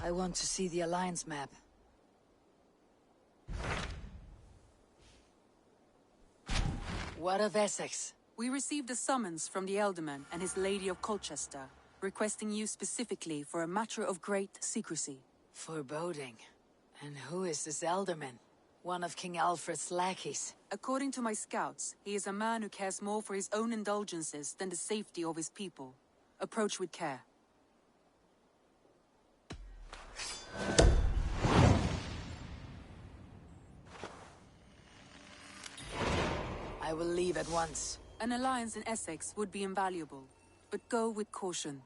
I want to see the Alliance map. What of Essex? We received a summons from the Elderman and his Lady of Colchester, requesting you specifically for a matter of great secrecy. Foreboding. And who is this Elderman? One of King Alfred's lackeys. According to my scouts, he is a man who cares more for his own indulgences than the safety of his people. Approach with care. I will leave at once. An alliance in Essex would be invaluable, but go with caution.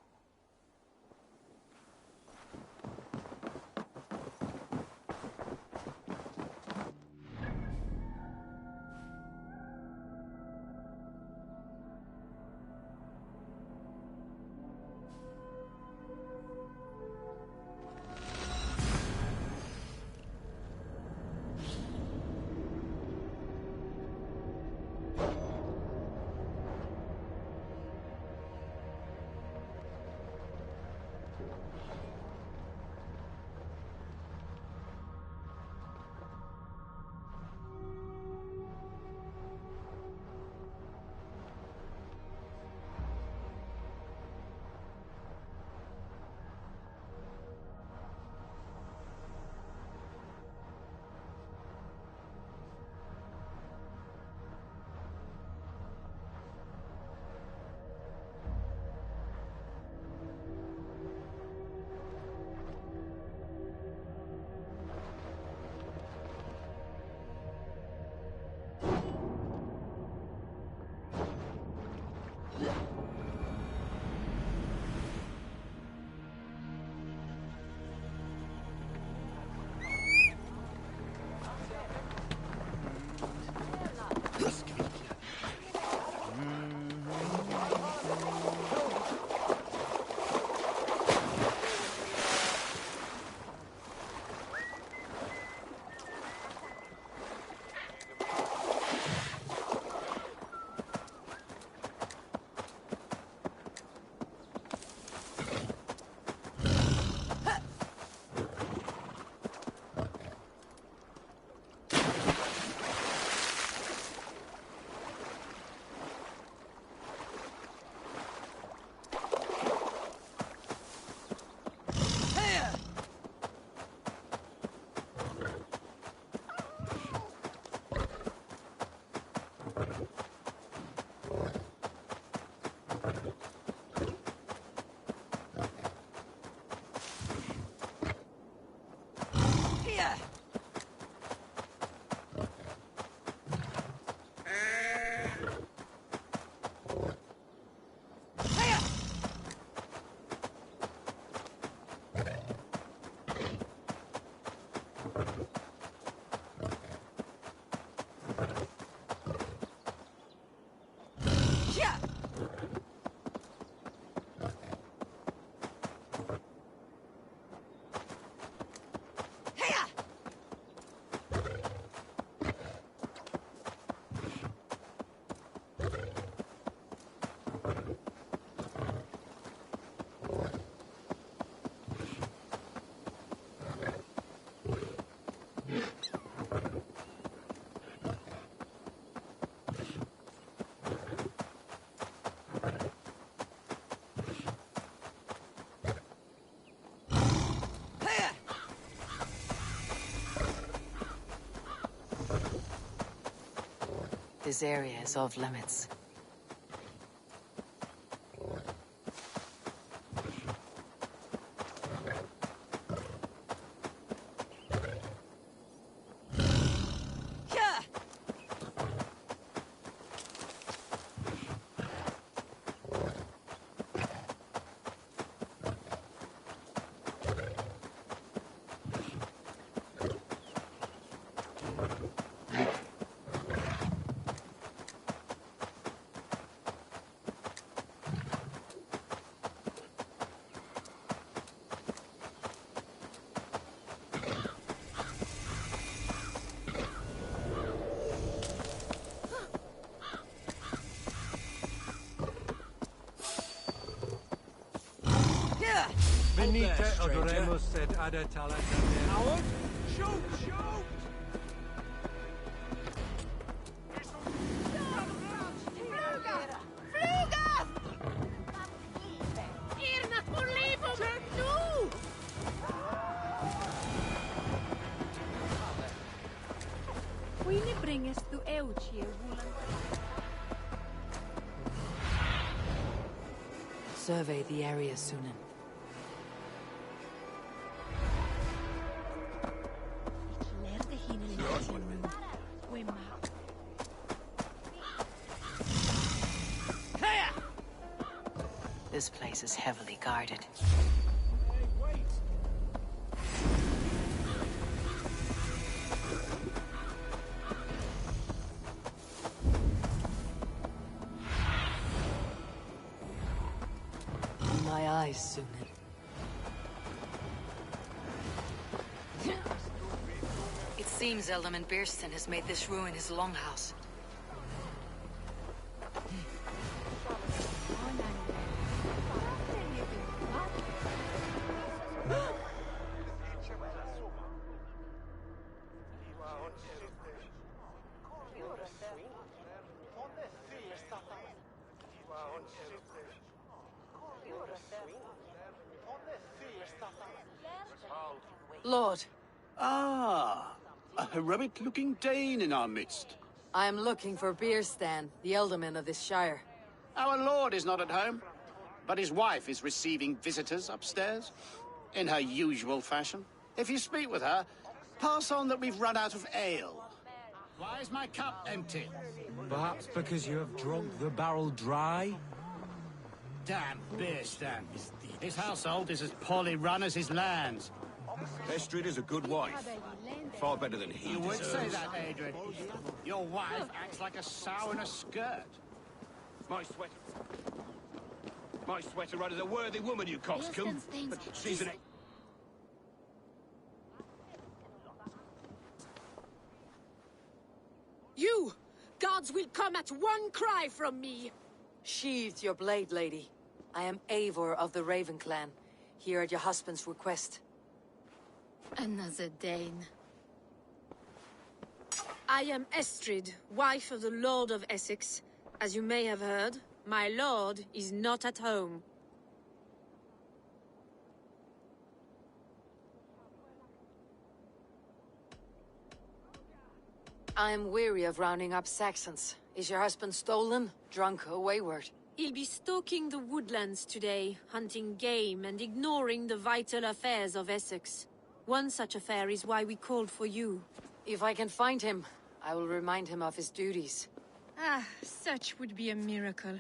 This area is off limits. Venite odoremus et ad talentatem. Coward! Shoot! Shoot! Quini bringes tu euci Survey the area, Sunan. This place is heavily guarded. My eyes, Sunan. It seems Elderman Beerston has made this ruin his longhouse. Lord, Ah, a heroic-looking Dane in our midst. I am looking for Beerstan, the Elderman of this shire. Our lord is not at home, but his wife is receiving visitors upstairs, in her usual fashion. If you speak with her, pass on that we've run out of ale. Why is my cup empty? Perhaps because you have drunk the barrel dry? Damn Beerstan. His household is as poorly run as his lands. Estrid is a good wife. Far better than he You would deserves. say that, Adrian. Your wife acts like a sow in a skirt. My sweater run is a worthy woman, you coxcomb. But she's an... You! Gods will come at one cry from me! Sheathe your blade, lady. I am Eivor of the Raven clan, here at your husband's request. Another Dane. I am Estrid, wife of the Lord of Essex. As you may have heard, my lord is not at home. I am weary of rounding up Saxons. Is your husband stolen, drunk, or wayward? He'll be stalking the woodlands today, hunting game and ignoring the vital affairs of Essex. One such affair is why we called for you. If I can find him, I will remind him of his duties. Ah, such would be a miracle.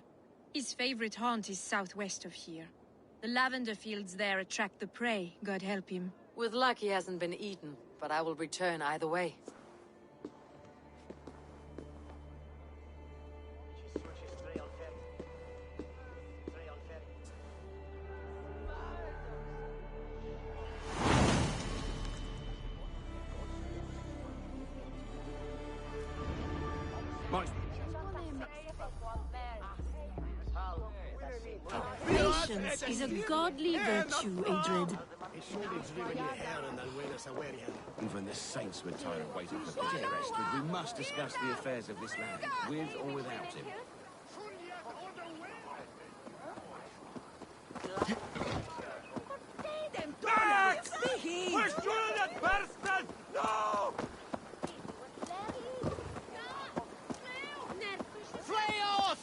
His favorite haunt is southwest of here. The lavender fields there attract the prey, God help him. With luck he hasn't been eaten, but I will return either way. Patience is a godly virtue, Adrid. Even the saints were tired of waiting for dear Estrid. We must discuss the affairs of this land, with or without him. Back! We're shooting at Berston! No! Flay off!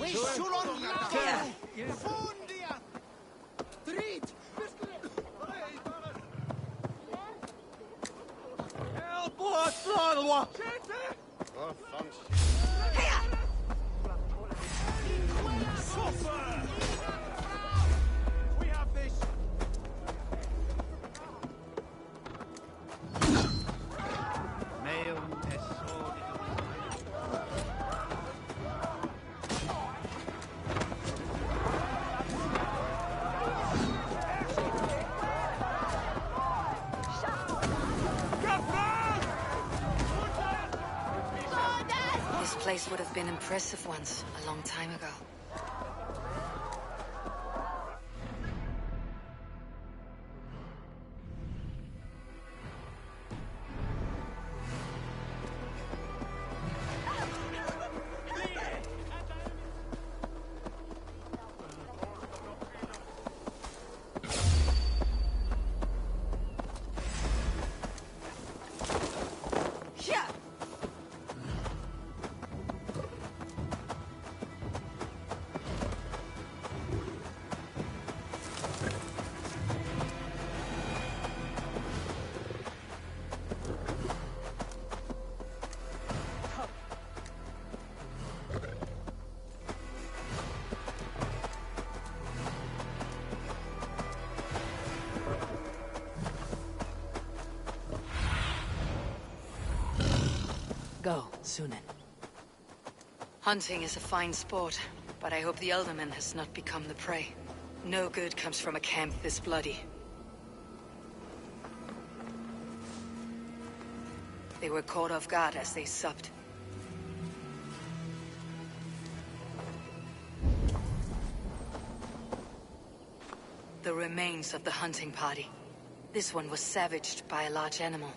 We shoot on Fundia! Treat! Help us, Lord! Suffer! We have this! Meum est This place would have been impressive once, a long time ago. Go, Sunan. Hunting is a fine sport, but I hope the Elderman has not become the prey. No good comes from a camp this bloody. They were caught off guard as they supped. The remains of the hunting party. This one was savaged by a large animal.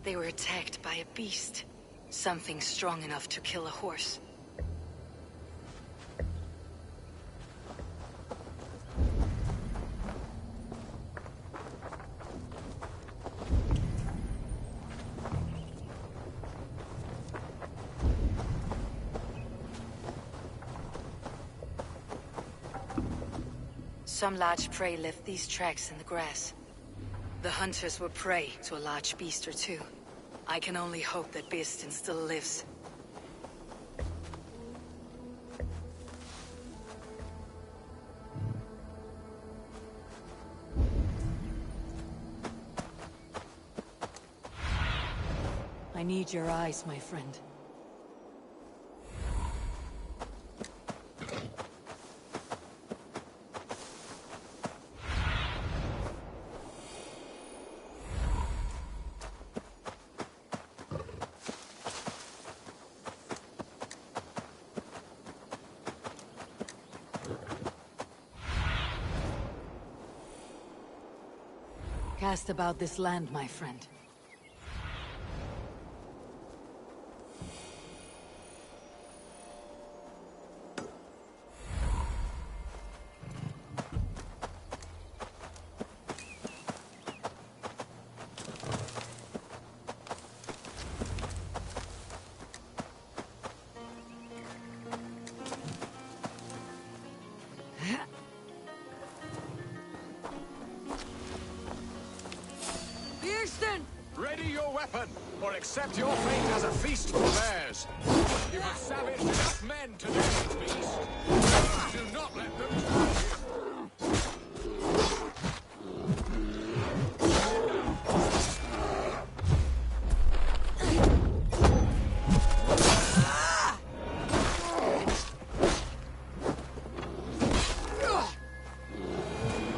They were attacked by a beast. Something strong enough to kill a horse. Some large prey left these tracks in the grass. The hunters were prey to a large beast or two. I can only hope that Beastin still lives. I need your eyes, my friend. Cast about this land, my friend. Ready your weapon, or accept your fate as a feast for bears. You have savaged enough men to name this beast. Do not let them touch you.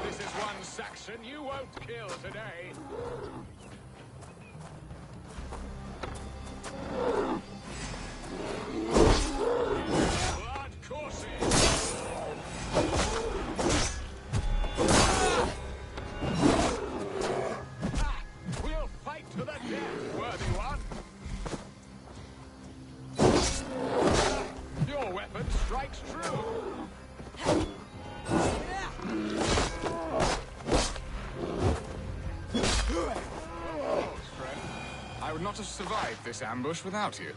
This is one Saxon you won't kill today. I would not have survived this ambush without you.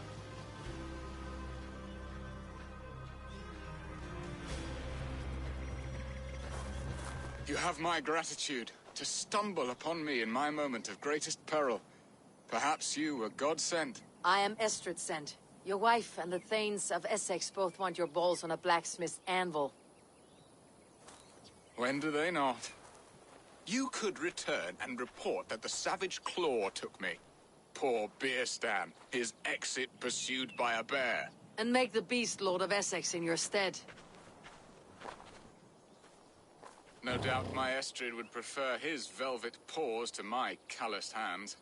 You have my gratitude to stumble upon me in my moment of greatest peril. Perhaps you were God sent. I am Estrid sent. Your wife and the Thanes of Essex both want your balls on a blacksmith's anvil. When do they not? You could return and report that the savage claw took me. Poor Beerstan, his exit pursued by a bear. And make the beast Lord of Essex in your stead. No doubt my Estrid would prefer his velvet paws to my calloused hands.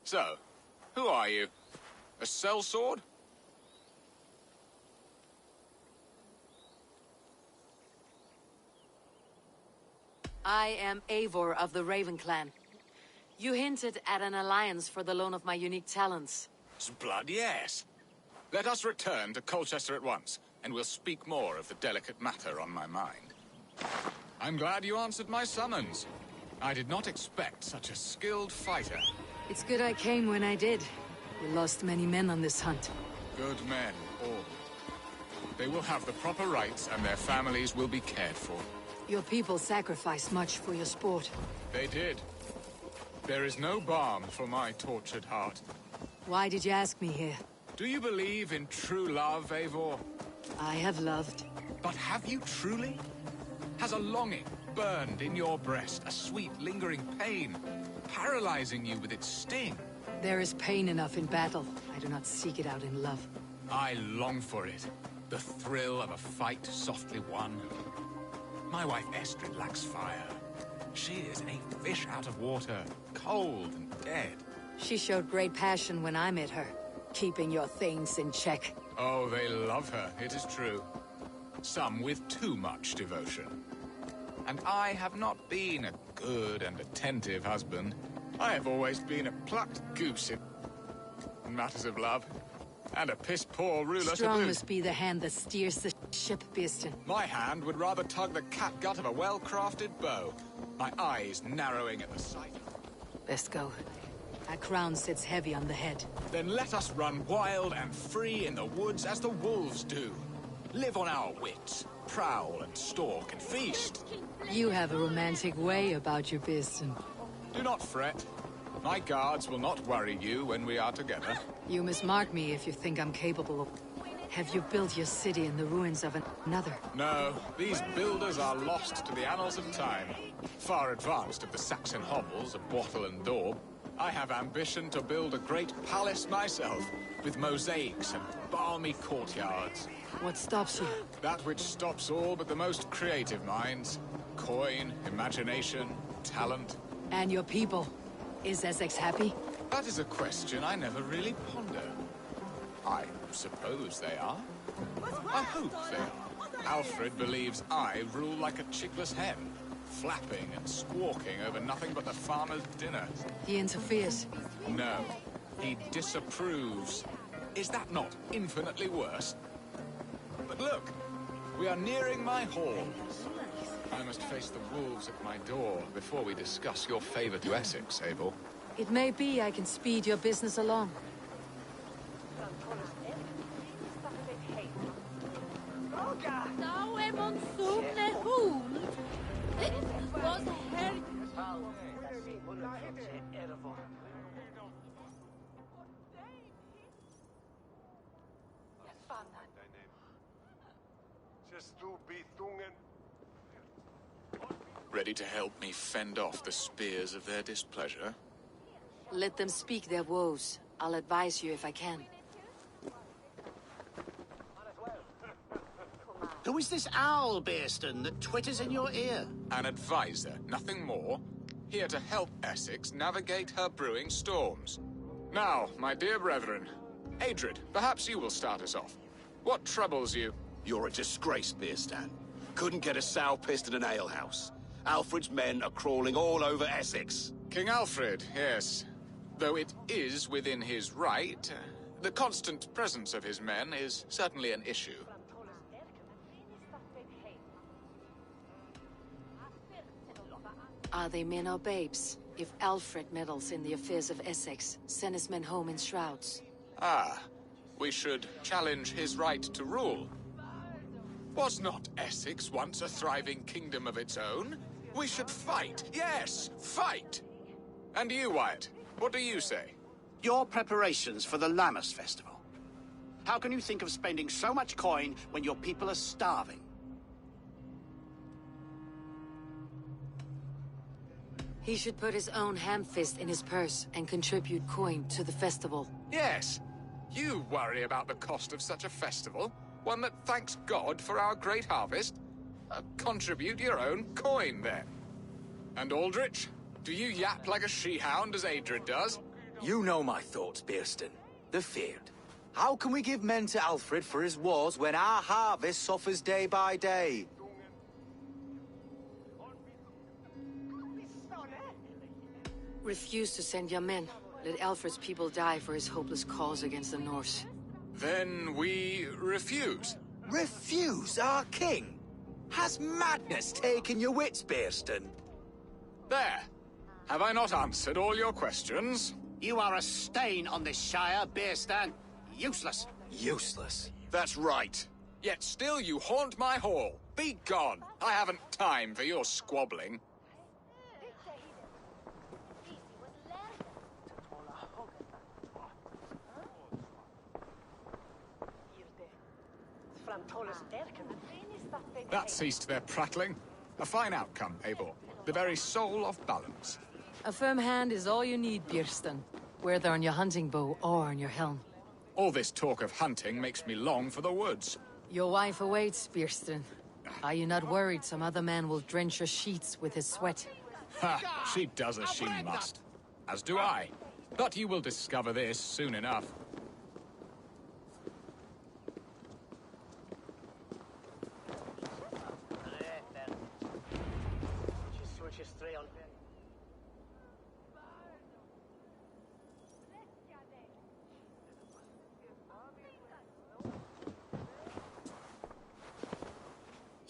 So, who are you? A sellsword? I am Eivor of the Raven Clan. You hinted at an alliance for the loan of my unique talents. Blood, yes. Let us return to Colchester at once, and we'll speak more of the delicate matter on my mind. I'm glad you answered my summons. I did not expect such a skilled fighter. It's good I came when I did. We lost many men on this hunt. Good men, all. They will have the proper rights, and their families will be cared for. Your people sacrificed much for your sport. They did. There is no balm for my tortured heart. Why did you ask me here? Do you believe in true love, Eivor? I have loved. But have you truly? Has a longing burned in your breast, a sweet, lingering pain, paralyzing you with its sting? There is pain enough in battle. I do not seek it out in love. I long for it. The thrill of a fight softly won. My wife Estrid lacks fire. She is a fish out of water, cold and dead. She showed great passion when I met her, keeping your things in check. Oh, they love her, it is true. Some with too much devotion. And I have not been a good and attentive husband. I have always been a plucked goose in matters of love. And a piss-poor ruler Strong to boot. must be the hand that steers the ship, Beeston. My hand would rather tug the catgut of a well-crafted bow. My eyes narrowing at the sight. Best go. That crown sits heavy on the head. Then let us run wild and free in the woods as the wolves do. Live on our wits, prowl and stalk and feast. You have a romantic way about you, Beeston. Do not fret. My guards will not worry you when we are together. You must mark me if you think I'm capable of... Have you built your city in the ruins of another? No, these builders are lost to the annals of time. Far advanced of the Saxon hovels of Wattle and Daub. I have ambition to build a great palace myself, with mosaics and balmy courtyards. What stops you? That which stops all but the most creative minds. Coin, imagination, talent. And your people? Is Essex happy? That is a question I never really ponder. I suppose they are. I hope they are. Alfred believes I rule like a chickless hen, flapping and squawking over nothing but the farmer's dinner. He interferes. No, he disapproves. Is that not infinitely worse? But look, we are nearing my hall. I must face the wolves at my door before we discuss your favor to Essex, Abel. It may be I can speed your business along. Ready to help me fend off the spears of their displeasure? Let them speak their woes. I'll advise you if I can. Who is this owl, Beeston, that twitters in your ear? An advisor, nothing more. Here to help Essex navigate her brewing storms. Now, my dear brethren, Adrid, perhaps you will start us off. What troubles you? You're a disgrace, Beerstan. Couldn't get a sow pissed in an alehouse. Alfred's men are crawling all over Essex. King Alfred, yes. Though it is within his right, the constant presence of his men is certainly an issue. Are they men or babes? If Alfred meddles in the affairs of Essex, send his men home in shrouds. Ah, we should challenge his right to rule. Was not Essex once a thriving kingdom of its own? We should fight, yes, fight! And you, Wyatt, what do you say? Your preparations for the Lammas festival. How can you think of spending so much coin when your people are starving? He should put his own ham-fist in his purse and contribute coin to the festival. Yes, you worry about the cost of such a festival, one that thanks God for our great harvest. Contribute your own coin, then. And Aldrich, do you yap like a she-hound as Adrid does? You know my thoughts, Beerston. The feared. How can we give men to Alfred for his wars when our harvest suffers day by day? Refuse to send your men. Let Alfred's people die for his hopeless cause against the Norse. Then we refuse. Refuse our king? Has madness taken your wits, Beerston? There. Have I not answered all your questions? You are a stain on this shire, Beerstan. Useless. Useless. That's right. Yet still you haunt my hall. Be gone. I haven't time for your squabbling. That ceased their prattling. A fine outcome, Eivor. The very soul of balance. A firm hand is all you need, Björsten. Whether on your hunting bow or on your helm. All this talk of hunting makes me long for the woods. Your wife awaits, Björsten. Are you not worried some other man will drench your sheets with his sweat? Ha! She does as she must. As do I. But you will discover this soon enough.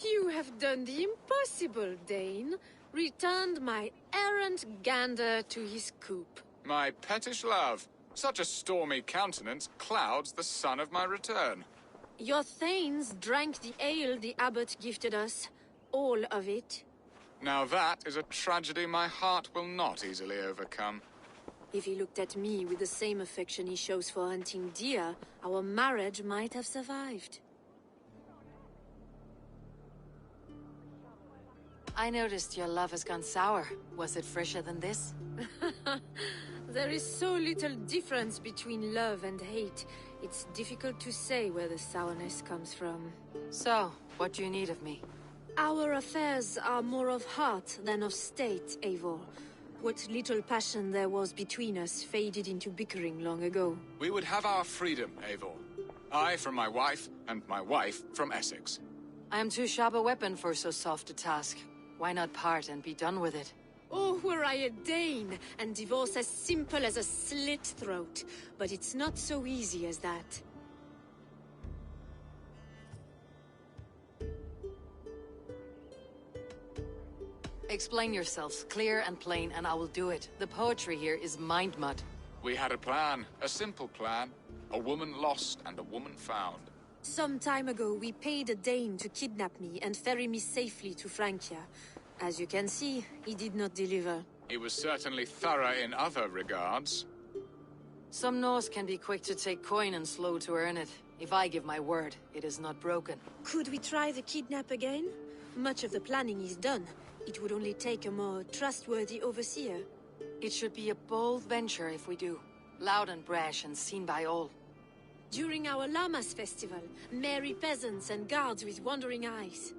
You have done the impossible, Dane. Returned my errant gander to his coop. My pettish love. Such a stormy countenance clouds the sun of my return. Your thanes drank the ale the abbot gifted us. All of it. Now that is a tragedy my heart will not easily overcome. If he looked at me with the same affection he shows for hunting deer, our marriage might have survived. I noticed your love has gone sour. Was it fresher than this? There is so little difference between love and hate. It's difficult to say where the sourness comes from. So, what do you need of me? Our affairs are more of heart than of state, Eivor. What little passion there was between us faded into bickering long ago. We would have our freedom, Eivor. I from my wife, and my wife from Essex. I am too sharp a weapon for so soft a task. Why not part and be done with it? Oh, were I a Dane, and divorce as simple as a slit throat. But it's not so easy as that. Explain yourselves, clear and plain, and I will do it. The poetry here is mind mud. We had a plan, a simple plan. A woman lost and a woman found. Some time ago, we paid a Dane to kidnap me and ferry me safely to Francia. As you can see, he did not deliver. He was certainly thorough in other regards. Some Norse can be quick to take coin and slow to earn it. If I give my word, it is not broken. Could we try the kidnap again? Much of the planning is done. It would only take a more trustworthy overseer. It should be a bold venture if we do. Loud and brash and seen by all. During our Llamas festival, merry peasants and guards with wandering eyes.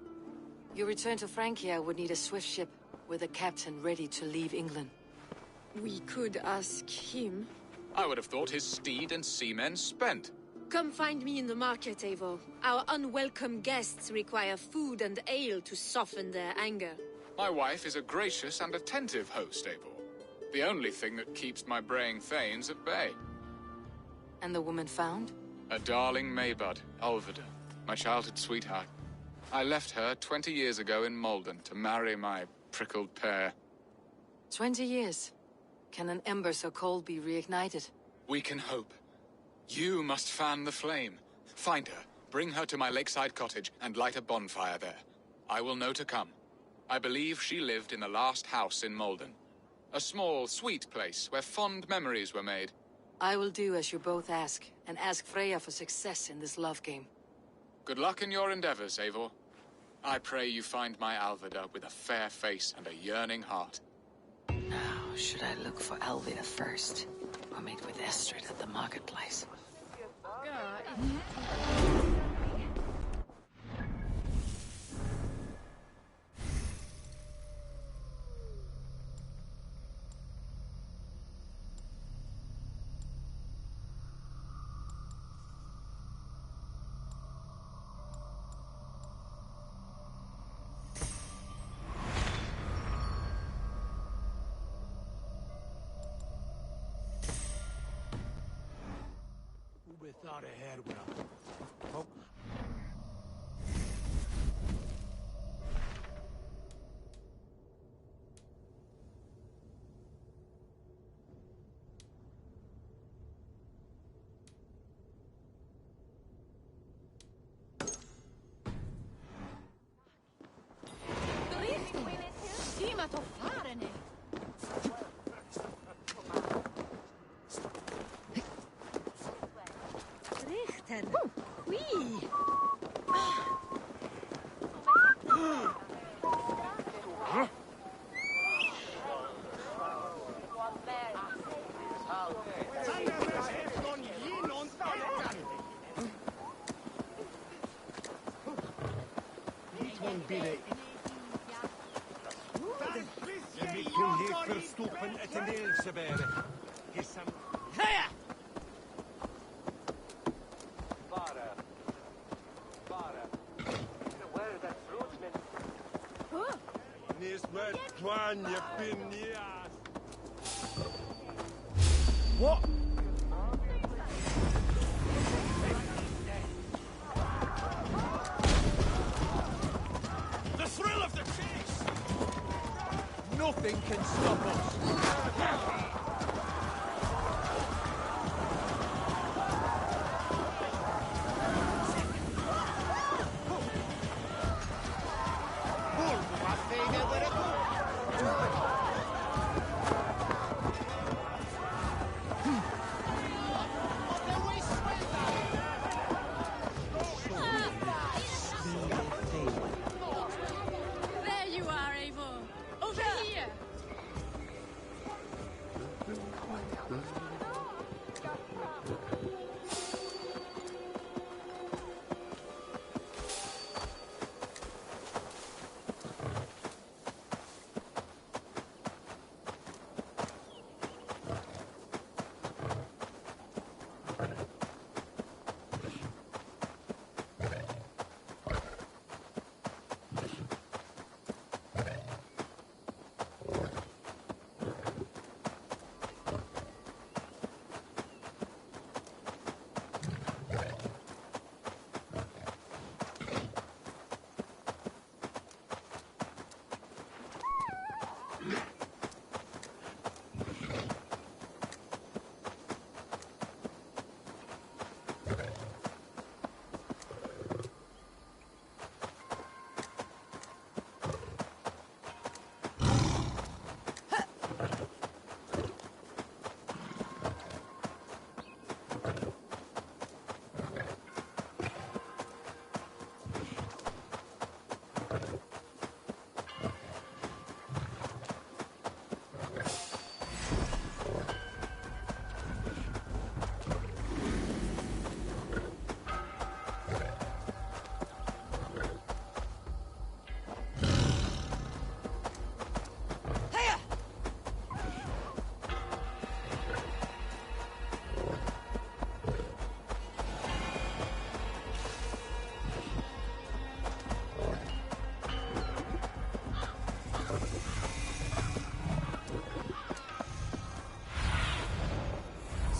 Your return to Francia would need a swift ship, with a captain ready to leave England. We could ask him. I would have thought his steed and seamen spent. Come find me in the market, Eivor. Our unwelcome guests require food and ale to soften their anger. My wife is a gracious and attentive host, Eivor. The only thing that keeps my braying thanes at bay. And the woman found? A darling Maybud, Ulvida, my childhood sweetheart. I left her 20 years ago in Malden to marry my prickled pear. 20 years? Can an ember so cold be reignited? We can hope. You must fan the flame. Find her, bring her to my lakeside cottage, and light a bonfire there. I will know to come. I believe she lived in the last house in Malden. A small, sweet place where fond memories were made. I will do as you both ask, and ask Freya for success in this love game. Good luck in your endeavors, Eivor. I pray you find my Alvida with a fair face and a yearning heart. Now, should I look for Alvida first, or meet with Estrid at the marketplace? Thought ahead when I... Oh. Qui! van binnen. En ik kon hier verstoppen het in de Elfse beren. What? The thrill of the chase! Nothing can stop us. There you are, Eivor. Over here.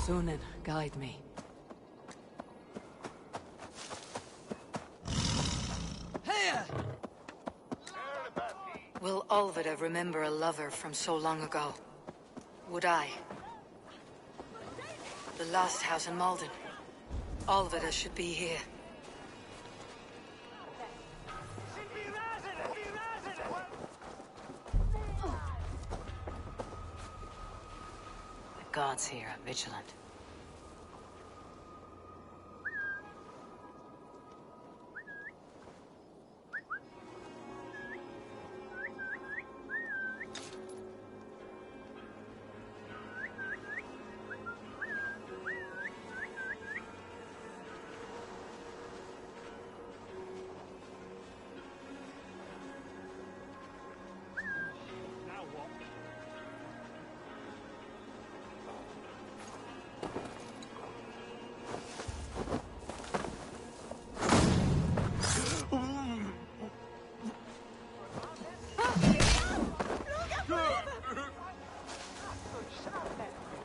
Sunan, guide me. Will Olvida remember a lover from so long ago? Would I? The last house in Malden. Olvida should be here. The gods here are vigilant.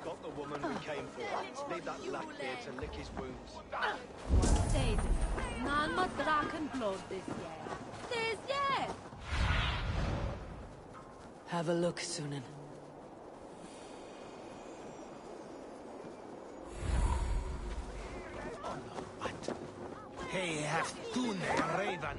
Got the woman we came for. Leave that Blackbeard to lick his wounds. Steeds. None but draken blood this year. This year! Have a look, Sunan. Hey, have Tune, Raven.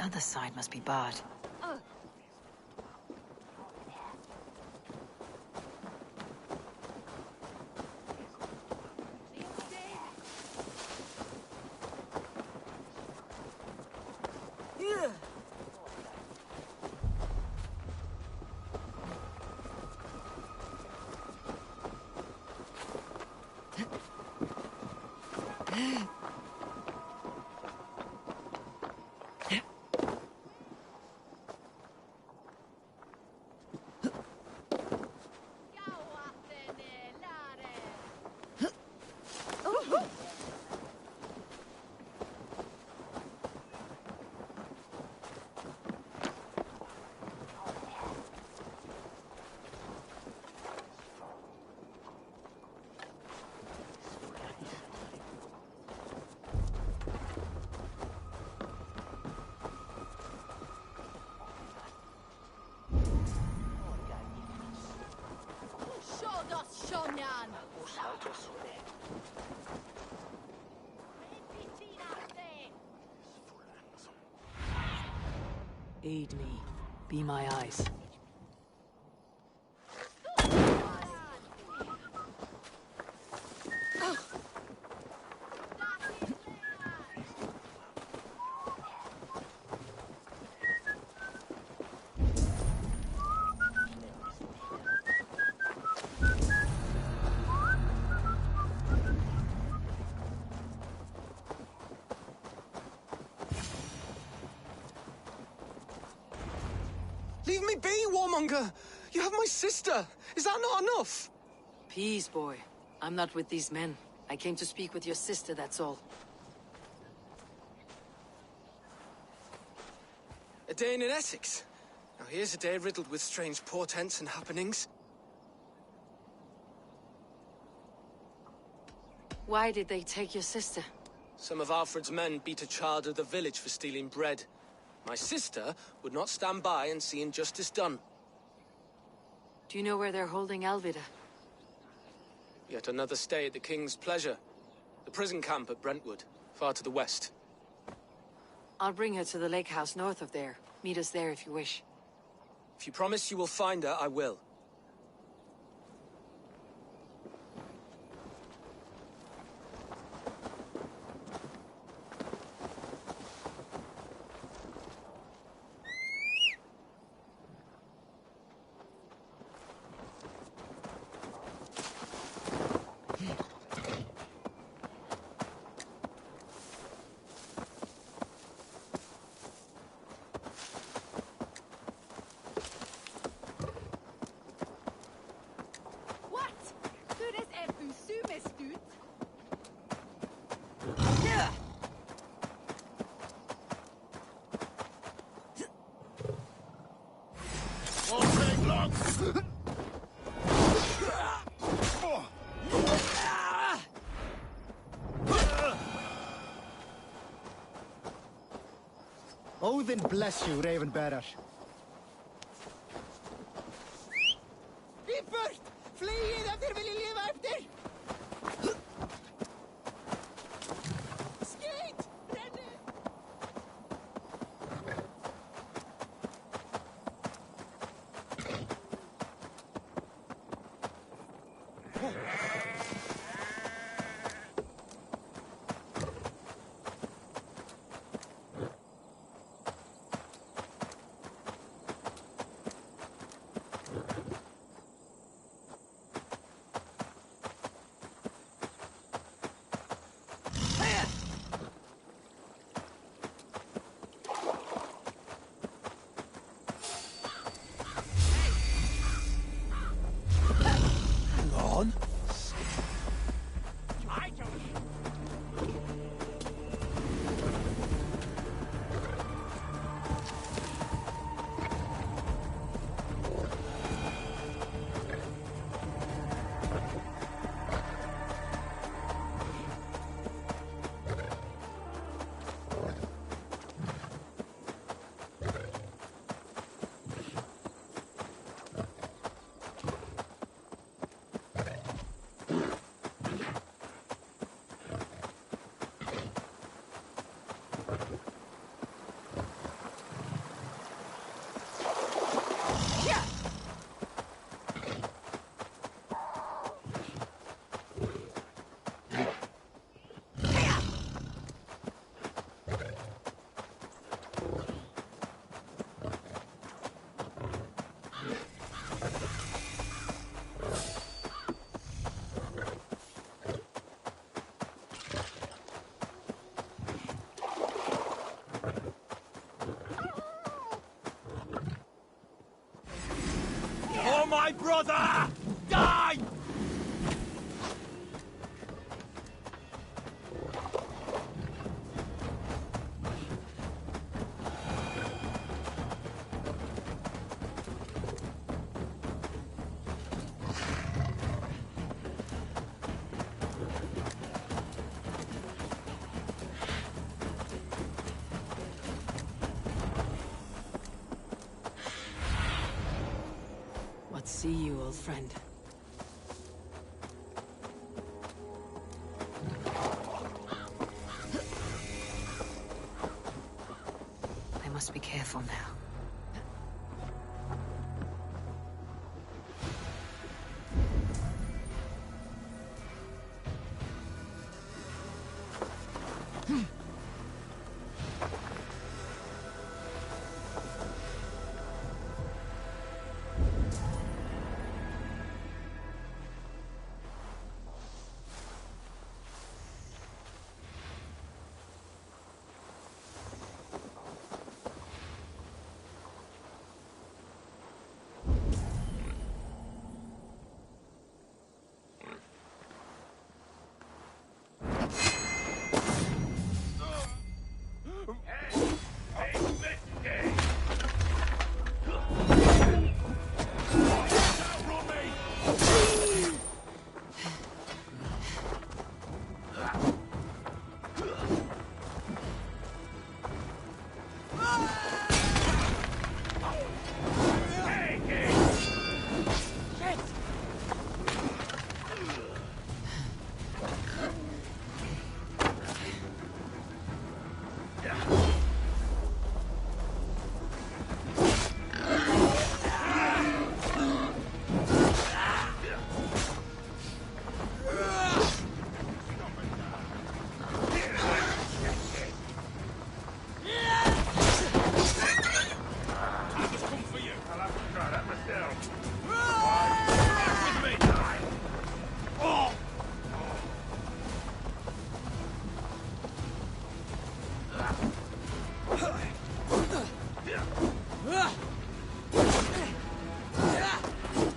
other side must be barred. Aid me. Be my eyes. Leave me be, warmonger! You have my sister! Is that not enough? Peace, boy. I'm not with these men. I came to speak with your sister, that's all. A day in Essex? Now here's a day riddled with strange portents and happenings. Why did they take your sister? Some of Alfred's men beat a child of the village for stealing bread. My sister would not stand by and see injustice done. Do you know where they're holding Alvida? Yet another stay at the King's pleasure. The prison camp at Brentwood, far to the west. I'll bring her to the lake house north of there. Meet us there if you wish. If you promise you will find her, I will. Odin bless you, Raven Bearer. Í burt! Fleygið ef þér viljið lifa eftir! Skít! Brennið! brother! Die! What see you, old friend? I must be careful now.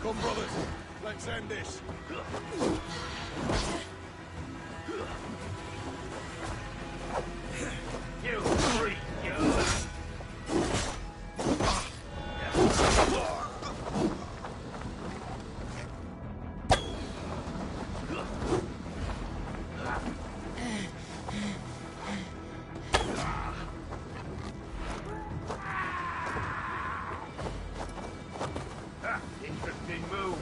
Come, brothers. Let's end this. You freak, you! Interesting move.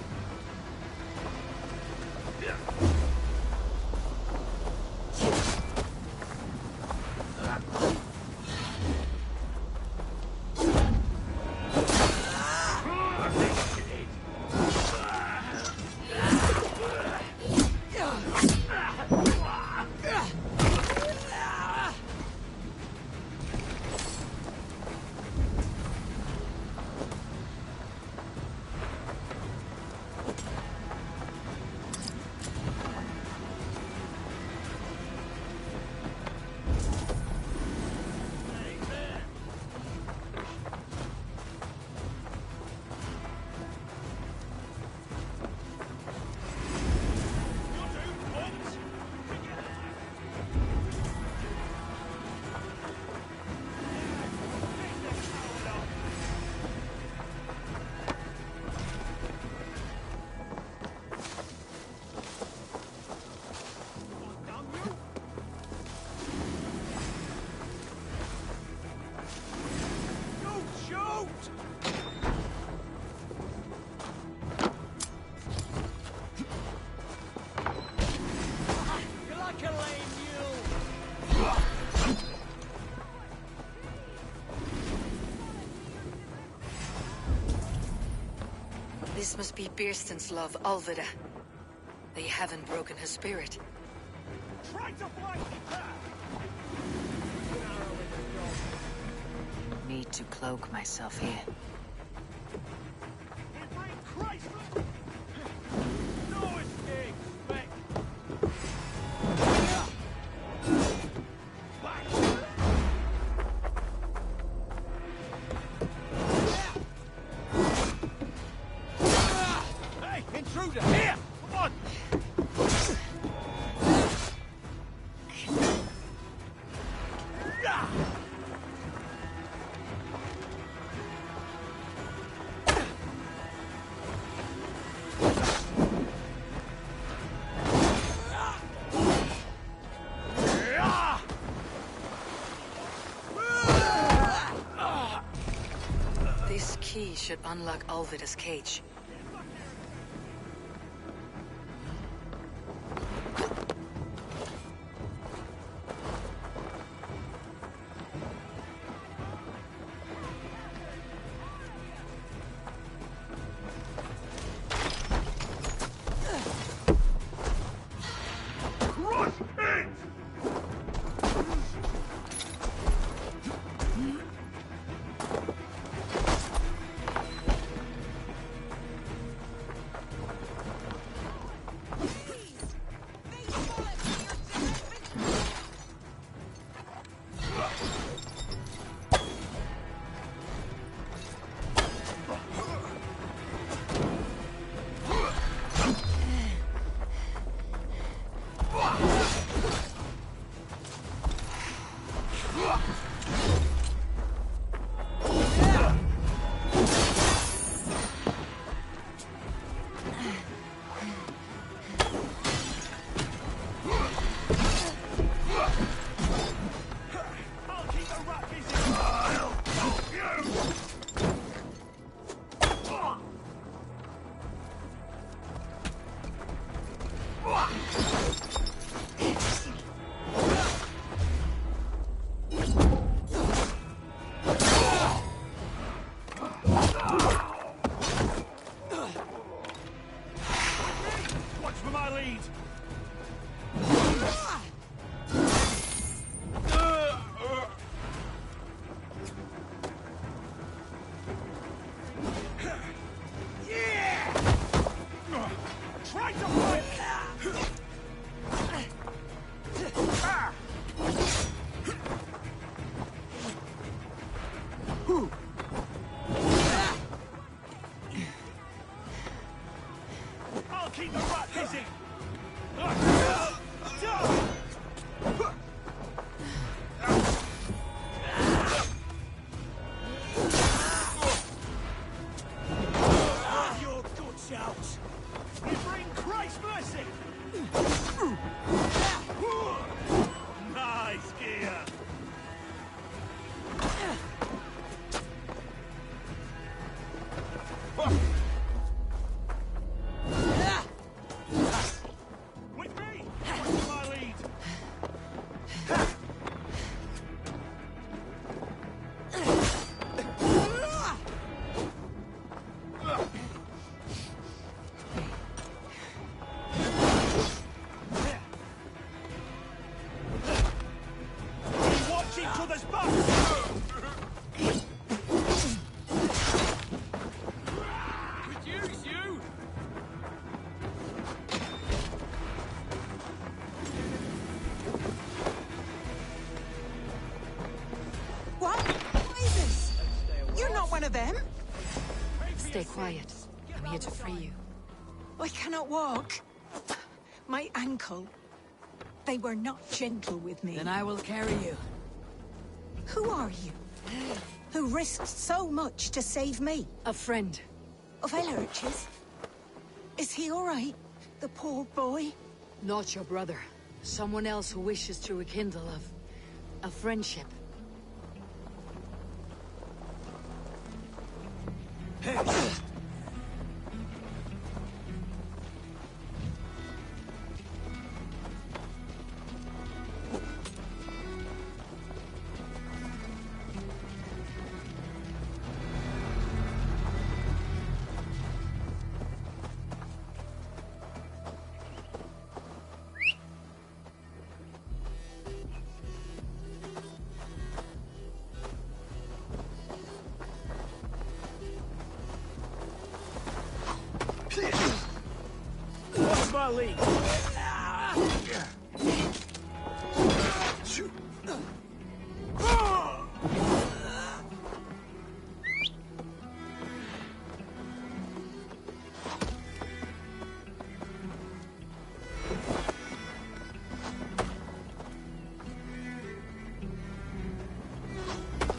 This must be Birsten's love, Alvida. They haven't broken her spirit. Try to fight! Need to cloak myself here. No escape! Back! key should unlock Ulvida's cage. One of them? Stay quiet. I'm here to free you. I cannot walk. My ankle. They were not gentle with me. Then I will carry you. Who are you? Who risked so much to save me? A friend. Of Ellerch's? Is he all right? The poor boy? Not your brother. Someone else who wishes to rekindle a friendship. What's my lead?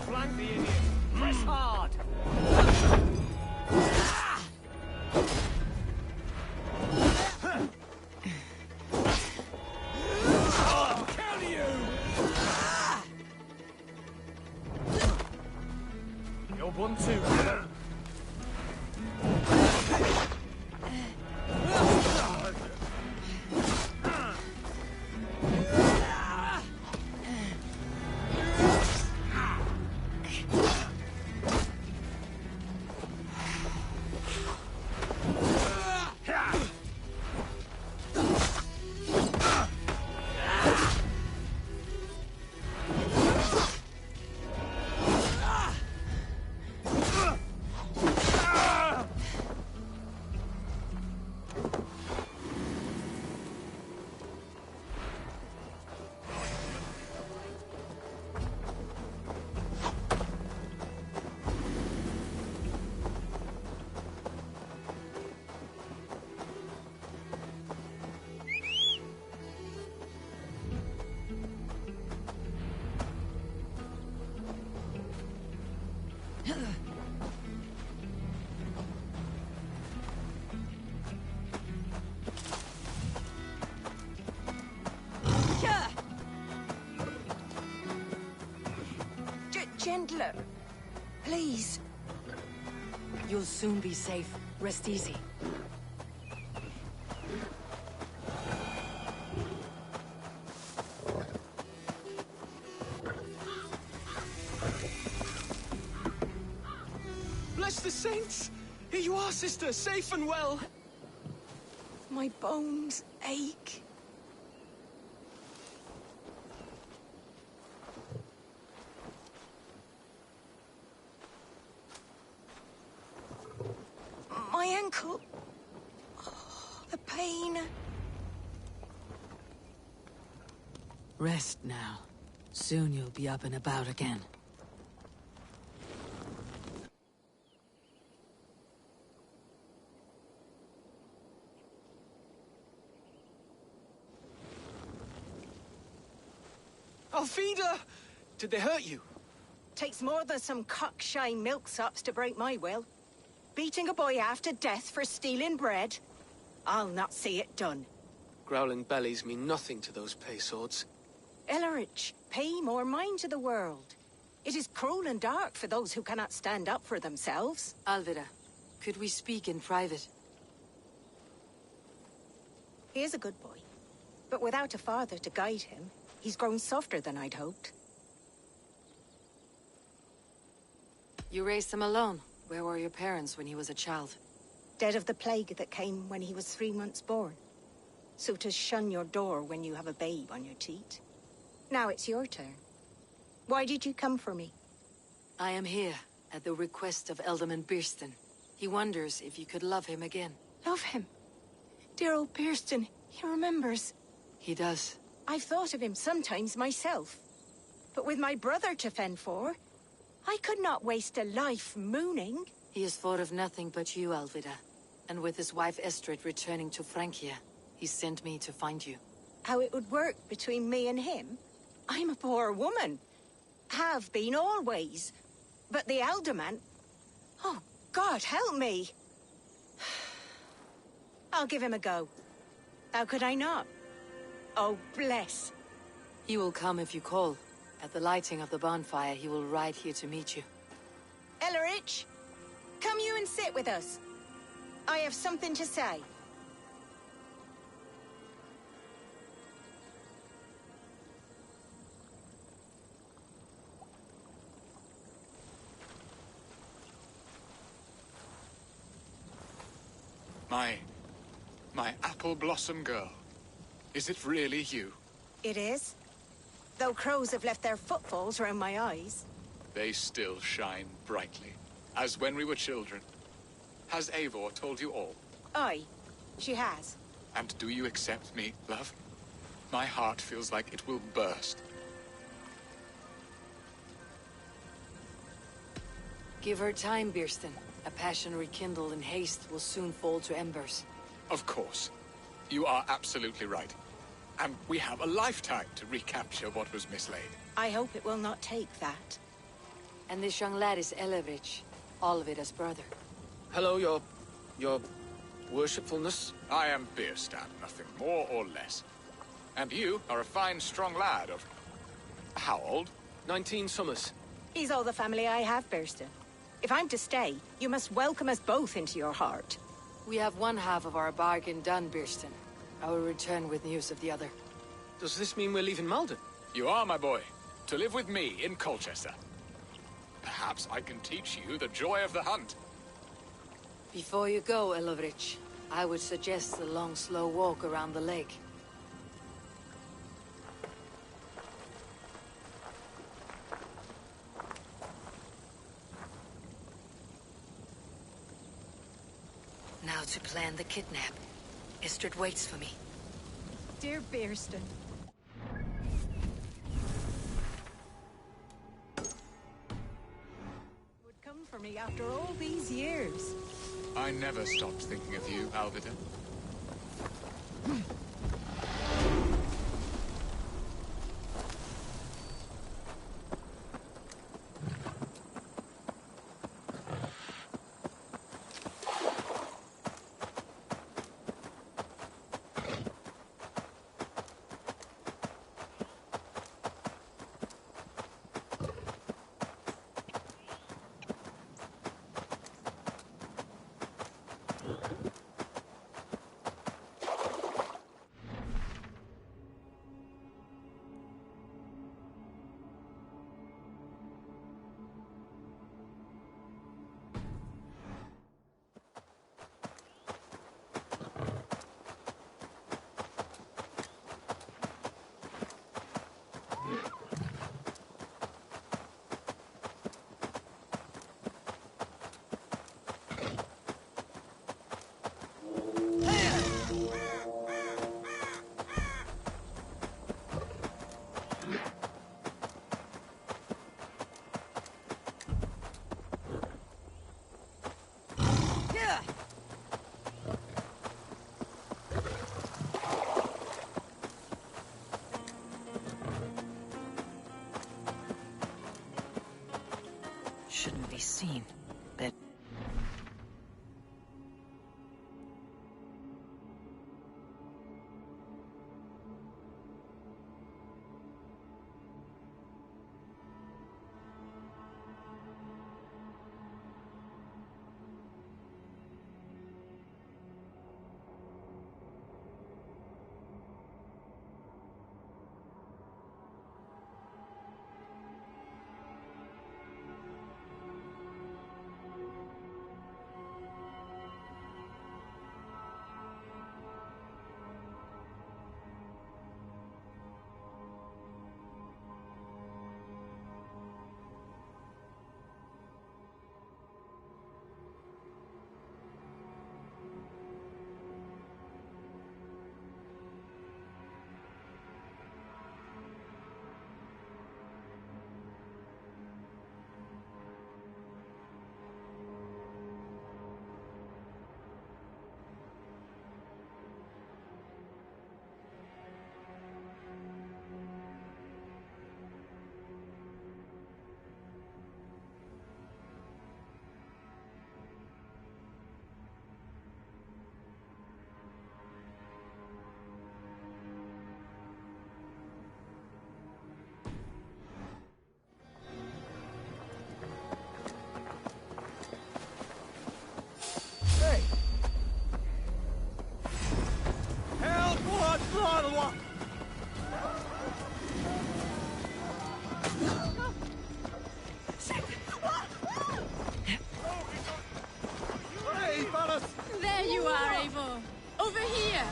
Flank the Indian. Press hard. You're 1-2. Gentler. Please. You'll soon be safe. Rest easy. Bless the saints! Here you are, sister, safe and well. My bones ache. My ankle. Oh, the pain. Rest now. Soon you'll be up and about again. Alfida! Did they hurt you? Takes more than some cockshy milksops to break my will. Beating a boy half to death for stealing bread? I'll not see it done. Growling bellies mean nothing to those pay swords. Ellerich, pay more mind to the world. It is cruel and dark for those who cannot stand up for themselves. Alvida, could we speak in private? He is a good boy, but without a father to guide him, he's grown softer than I'd hoped. You raised him alone. Where were your parents when he was a child? Dead of the plague that came when he was 3 months born. So to shun your door when you have a babe on your teat. Now it's your turn. Why did you come for me? I am here, at the request of Alderman Birston. He wonders if you could love him again. Love him? Dear old Birston, he remembers. He does. I've thought of him sometimes myself. But with my brother to fend for, I could not waste a life mooning. He has thought of nothing but you, Alvida. And with his wife Estrid returning to Francia, he sent me to find you. How it would work between me and him? I'm a poor woman. Have been always. But the alderman... Oh, God, help me. I'll give him a go. How could I not? Oh, bless. He will come if you call. At the lighting of the bonfire, he will ride here to meet you. Ellerich, come you and sit with us. I have something to say. My apple blossom girl. Is it really you? It is. Though crows have left their footfalls around my eyes. They still shine brightly, as when we were children. Has Eivor told you all? Aye, she has. And do you accept me, love? My heart feels like it will burst. Give her time, Birston. A passion rekindled in haste will soon fall to embers. Of course. You are absolutely right. And we have a lifetime to recapture what was mislaid. I hope it will not take that. And this young lad is Elevich, Alvida's brother. Hello, your worshipfulness. I am Bierstadt, nothing more or less. And you are a fine, strong lad of... how old? 19 summers. He's all the family I have, Birston. If I'm to stay, you must welcome us both into your heart. We have one half of our bargain done, Birston. I will return with news of the other. Does this mean we're leaving Malden? You are, my boy, to live with me in Colchester. Perhaps I can teach you the joy of the hunt. Before you go, Elevich, I would suggest a long, slow walk around the lake. Now to plan the kidnap. Istrid waits for me. Dear Birston. Would come for me after all these years. I never stopped thinking of you, Alvida. shouldn't be seen. But There you are, Eivor. Over here.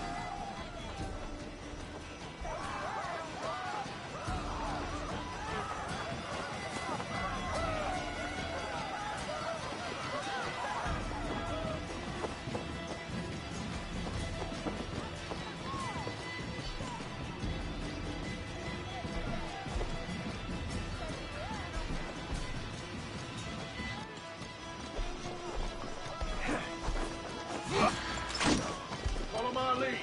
Follow my lead.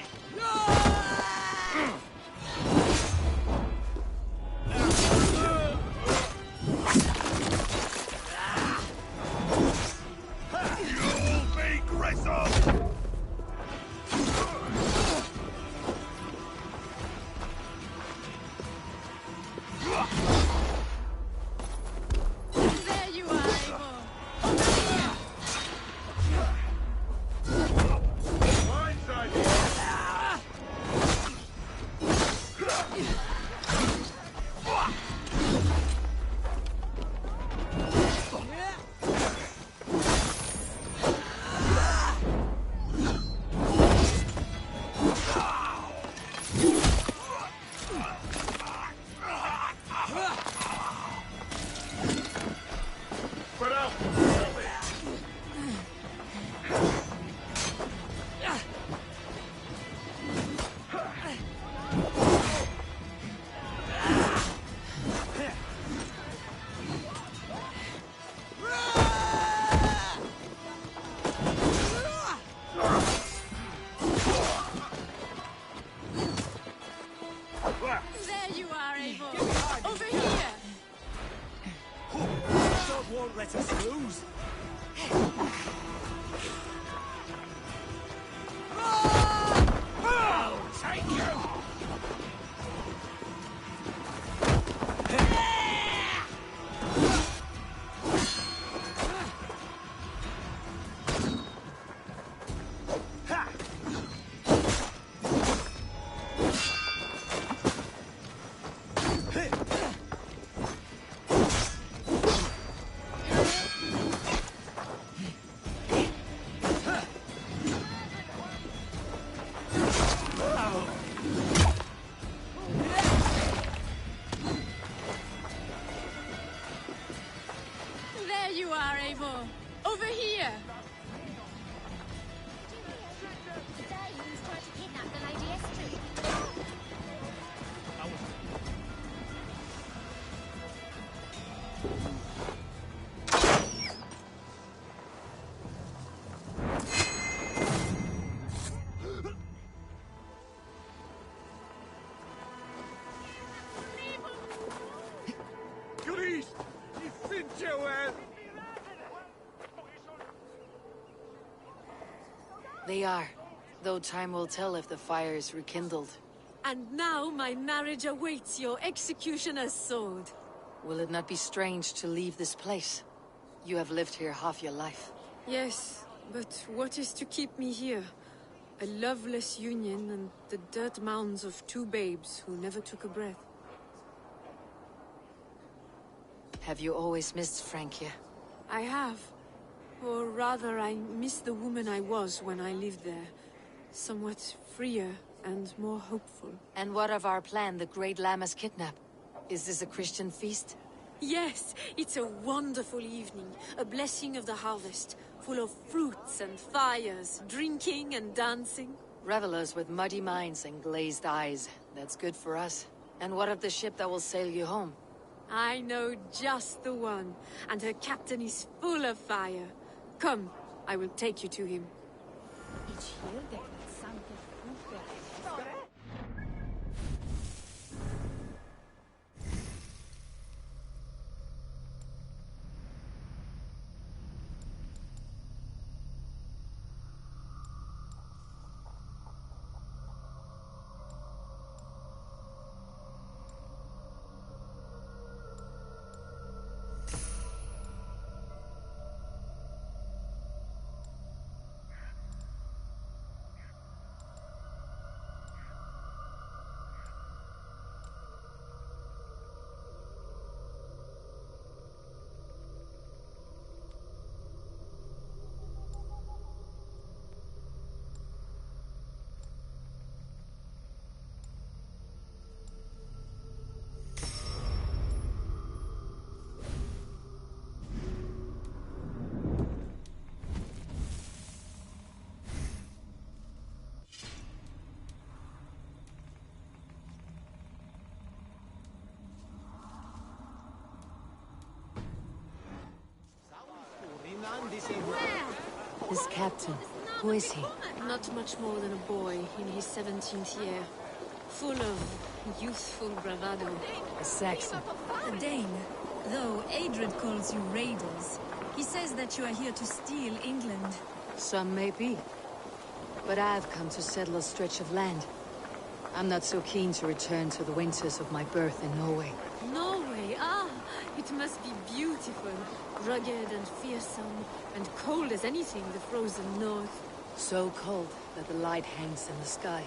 You'll be grissom! There you are, Eivor. Over here. Blindside spread out. There you are, Eivor. Over here. God won't let us lose. I'll take you! There you are, Eivor. Over here. Today he was trying to kidnap the Lady Estrid. Goodies! You think you well? They are. Though time will tell if the fire is rekindled. And now my marriage awaits your executioner's sword. Will it not be strange to leave this place? You have lived here half your life. Yes, but what is to keep me here? A loveless union and the dirt mounds of two babes who never took a breath. Have you always missed Frankia? I have. Or rather, I miss the woman I was when I lived there. Somewhat freer and more hopeful. And what of our plan, the Great Lammas kidnap? Is this a Christian feast? Yes, it's a wonderful evening. A blessing of the harvest. Full of fruits and fires, drinking and dancing. Revelers with muddy minds and glazed eyes. That's good for us. And what of the ship that will sail you home? I know just the one. And her captain is full of fire. Come, I will take you to him. This captain, who is he? Not much more than a boy in his 17th year. Full of youthful bravado. A Saxon. A Dane. Though Adred calls you raiders. He says that you are here to steal England. Some may be. But I've come to settle a stretch of land. I'm not so keen to return to the winters of my birth in Norway. Norway, it must be beautiful. Rugged and fearsome, and cold as anything the frozen north. So cold that the light hangs in the sky.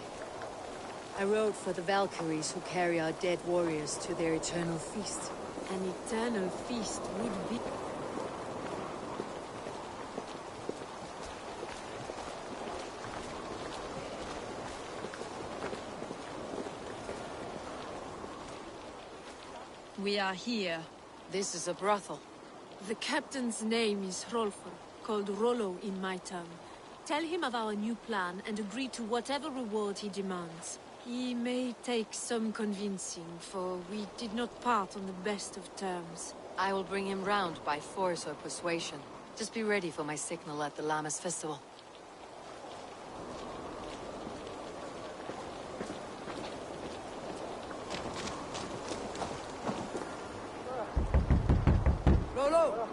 I rode for the Valkyries who carry our dead warriors to their eternal feast. An eternal feast would be... We are here. This is a brothel. The captain's name is Hrolfr, called Rollo in my tongue. Tell him of our new plan and agree to whatever reward he demands. He may take some convincing, for we did not part on the best of terms. I will bring him round by force or persuasion. Just be ready for my signal at the Lammas festival. Rollo!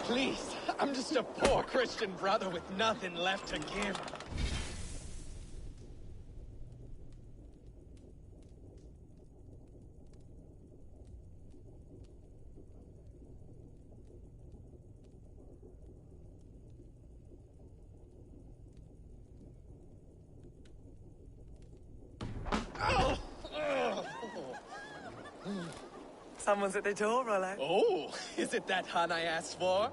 Please, I'm just a poor Christian brother with nothing left to give. Someone's at the door, Rollo. Oh, is it that hun I asked for?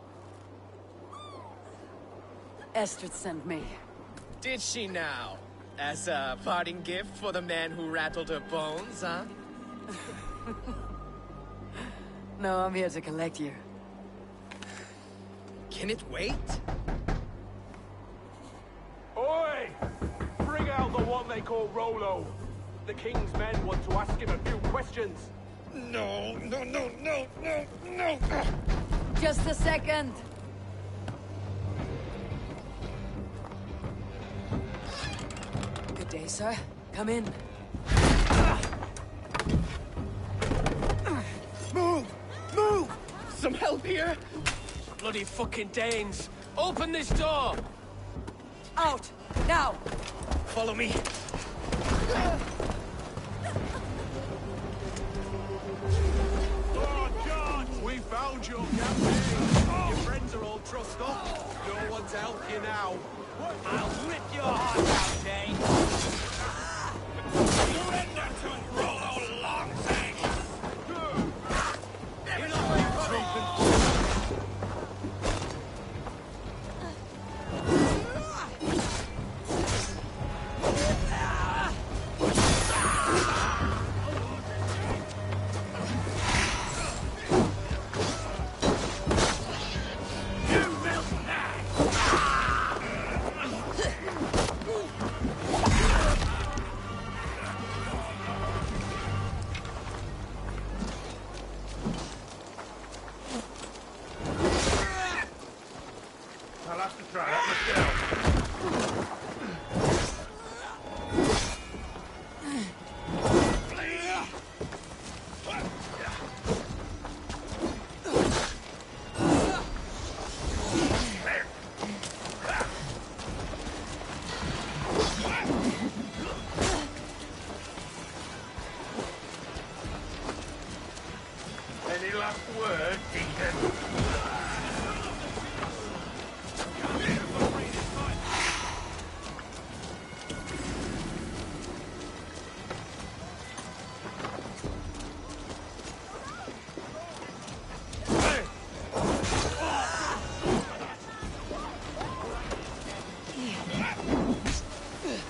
Estrid sent me. Did she now? As a parting gift for the man who rattled her bones, huh? No, I'm here to collect you. Can it wait? Oi! Bring out the one they call Rollo. The king's men want to ask him a few questions. No. Just a second. Good day, sir. Come in. help here? Bloody fucking Danes! Open this door! Out! Now! Follow me. Oh, God! We found your campaign! Your friends are all trussed up. No one to help you now. I'll rip your heart out, Dane! Surrender to Rollo Longthing! You're not very I'll have to try that myself. Any last word, Deacon?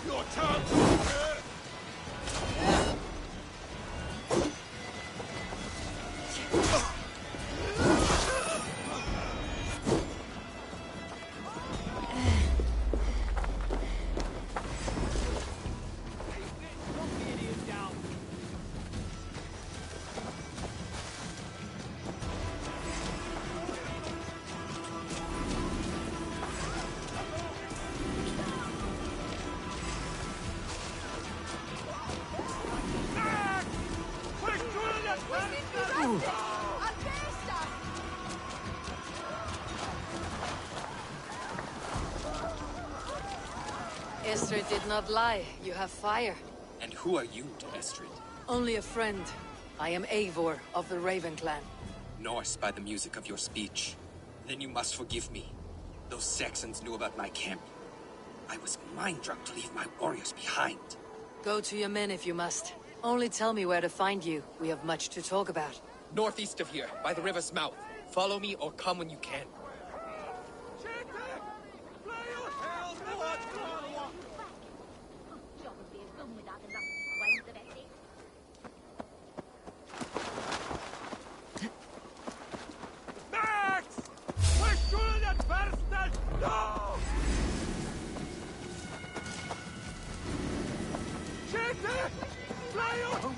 Your tongue's hurt! Estrid did not lie. You have fire. And who are you to Estrid? Only a friend. I am Eivor of the Raven clan. Norse by the music of your speech. Then you must forgive me. Those Saxons knew about my camp. I was mind-drunk to leave my warriors behind. Go to your men if you must. Only tell me where to find you. We have much to talk about. Northeast of here, by the river's mouth. Follow me or come when you can. Max! Verschuldet Versten! No! Schäte! Flyer!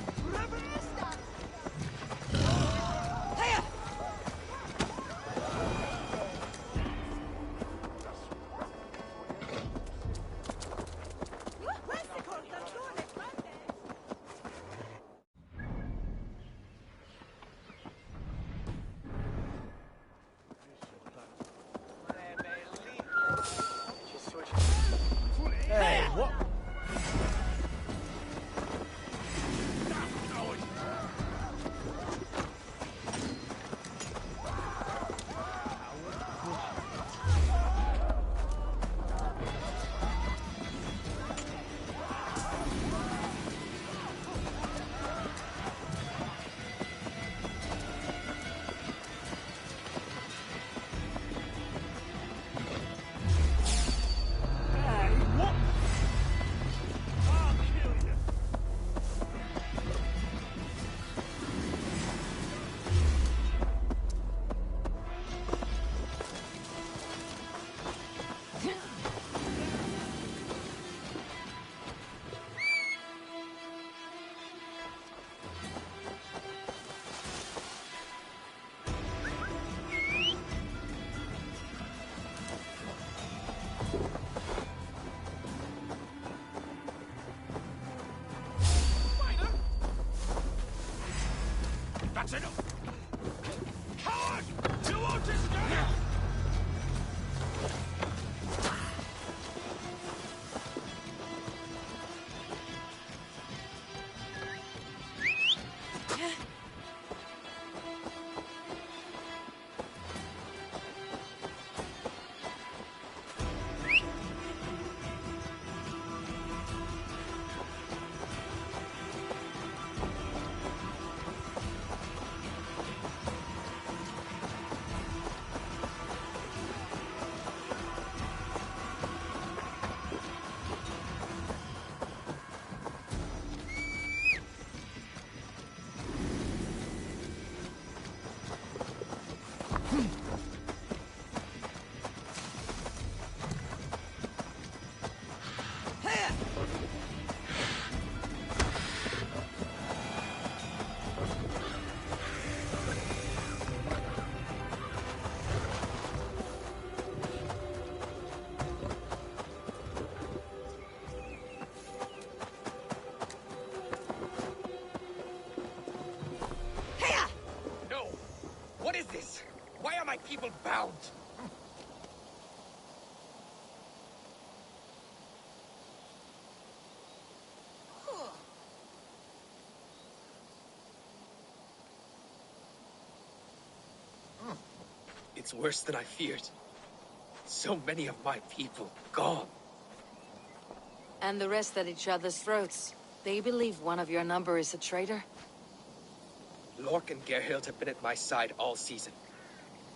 found. It's worse than I feared. So many of my people gone. And the rest at each other's throats. They believe one of your number is a traitor? Lork and Gerhild have been at my side all season.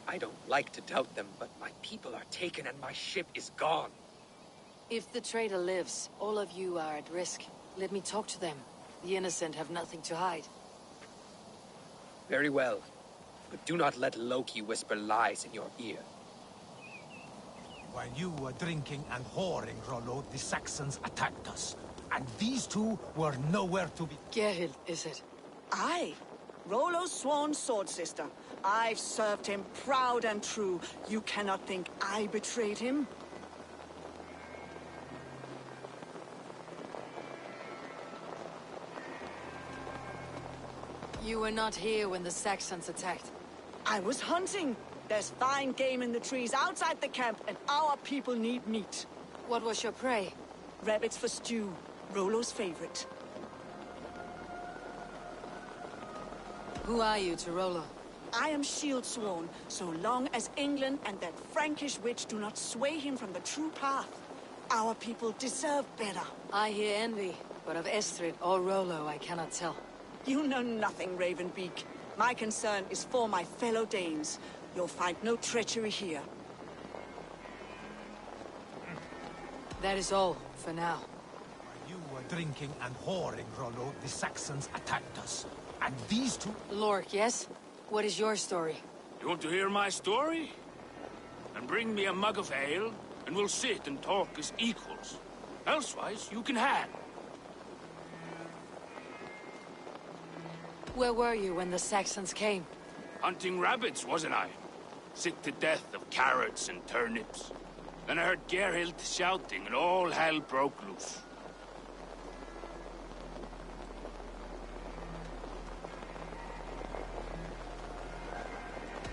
I don't like to doubt them, but my people are taken and my ship is gone. If the traitor lives, all of you are at risk. Let me talk to them. The innocent have nothing to hide. Very well. But do not let Loki whisper lies in your ear. While you were drinking and whoring, Rollo, the Saxons attacked us. And these two were nowhere to be... Gerhild, is it? Aye. Rollo's sworn sword sister. I've served him proud and true. You cannot think I betrayed him? You were not here when the Saxons attacked. I was hunting. There's fine game in the trees outside the camp, and our people need meat. What was your prey? Rabbits for stew. Rollo's favorite. Who are you to Rollo? I am shield sworn, so long as England and that Frankish witch do not sway him from the true path. Our people deserve better. I hear envy, but of Estrid or Rollo I cannot tell. You know nothing, Ravenbeak. My concern is for my fellow Danes. You'll find no treachery here. That is all, for now. While you were drinking and whoring, Rollo, the Saxons attacked us. And these two... Lork, yes? What is your story? You want to hear my story? And bring me a mug of ale, and we'll sit and talk as equals. Elsewise, you can hang. Where were you when the Saxons came? Hunting rabbits, wasn't I? Sick to death of carrots and turnips. Then I heard Gerhild shouting, and all hell broke loose.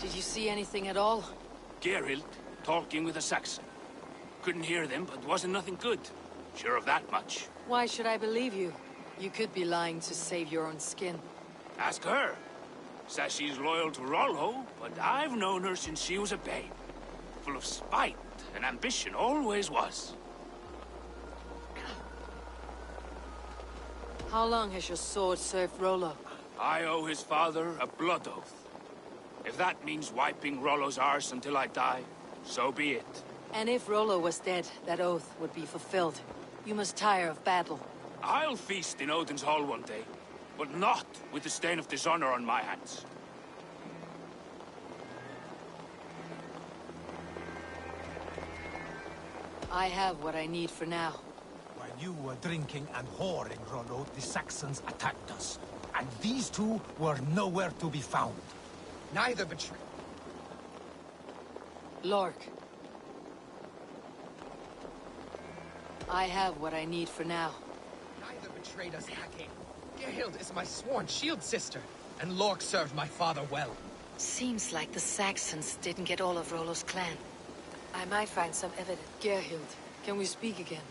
Did you see anything at all? Gerhild talking with a Saxon. Couldn't hear them, but wasn't nothing good. Sure of that much. Why should I believe you? You could be lying to save your own skin. Ask her. Says she's loyal to Rollo, but I've known her since she was a babe. Full of spite and ambition, always was. How long has your sword served Rollo? I owe his father a blood oath. If that means wiping Rollo's arse until I die, so be it. And if Rollo was dead, that oath would be fulfilled. You must tire of battle. I'll feast in Odin's hall one day, but not with the stain of dishonor on my hands. I have what I need for now. While you were drinking and whoring, Rollo, the Saxons attacked us. And these two were nowhere to be found. Neither betrayed. Lork. I have what I need for now. Neither betrayed us, Hake. Gerhild is my sworn shield sister, and Lork served my father well. Seems like the Saxons didn't get all of Rollo's clan. I might find some evidence. Gerhild, can we speak again?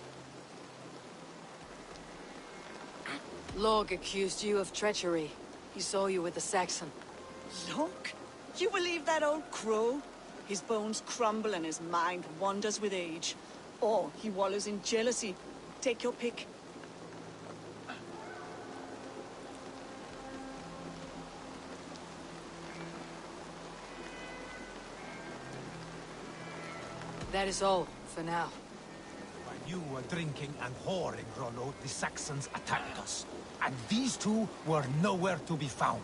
Lork accused you of treachery. He saw you with the Saxon. Look, you believe that old crow? His bones crumble and his mind wanders with age. Or he wallows in jealousy. Take your pick. That is all, for now. While you were drinking and whoring, Rollo, the Saxons attacked us. And these two were nowhere to be found.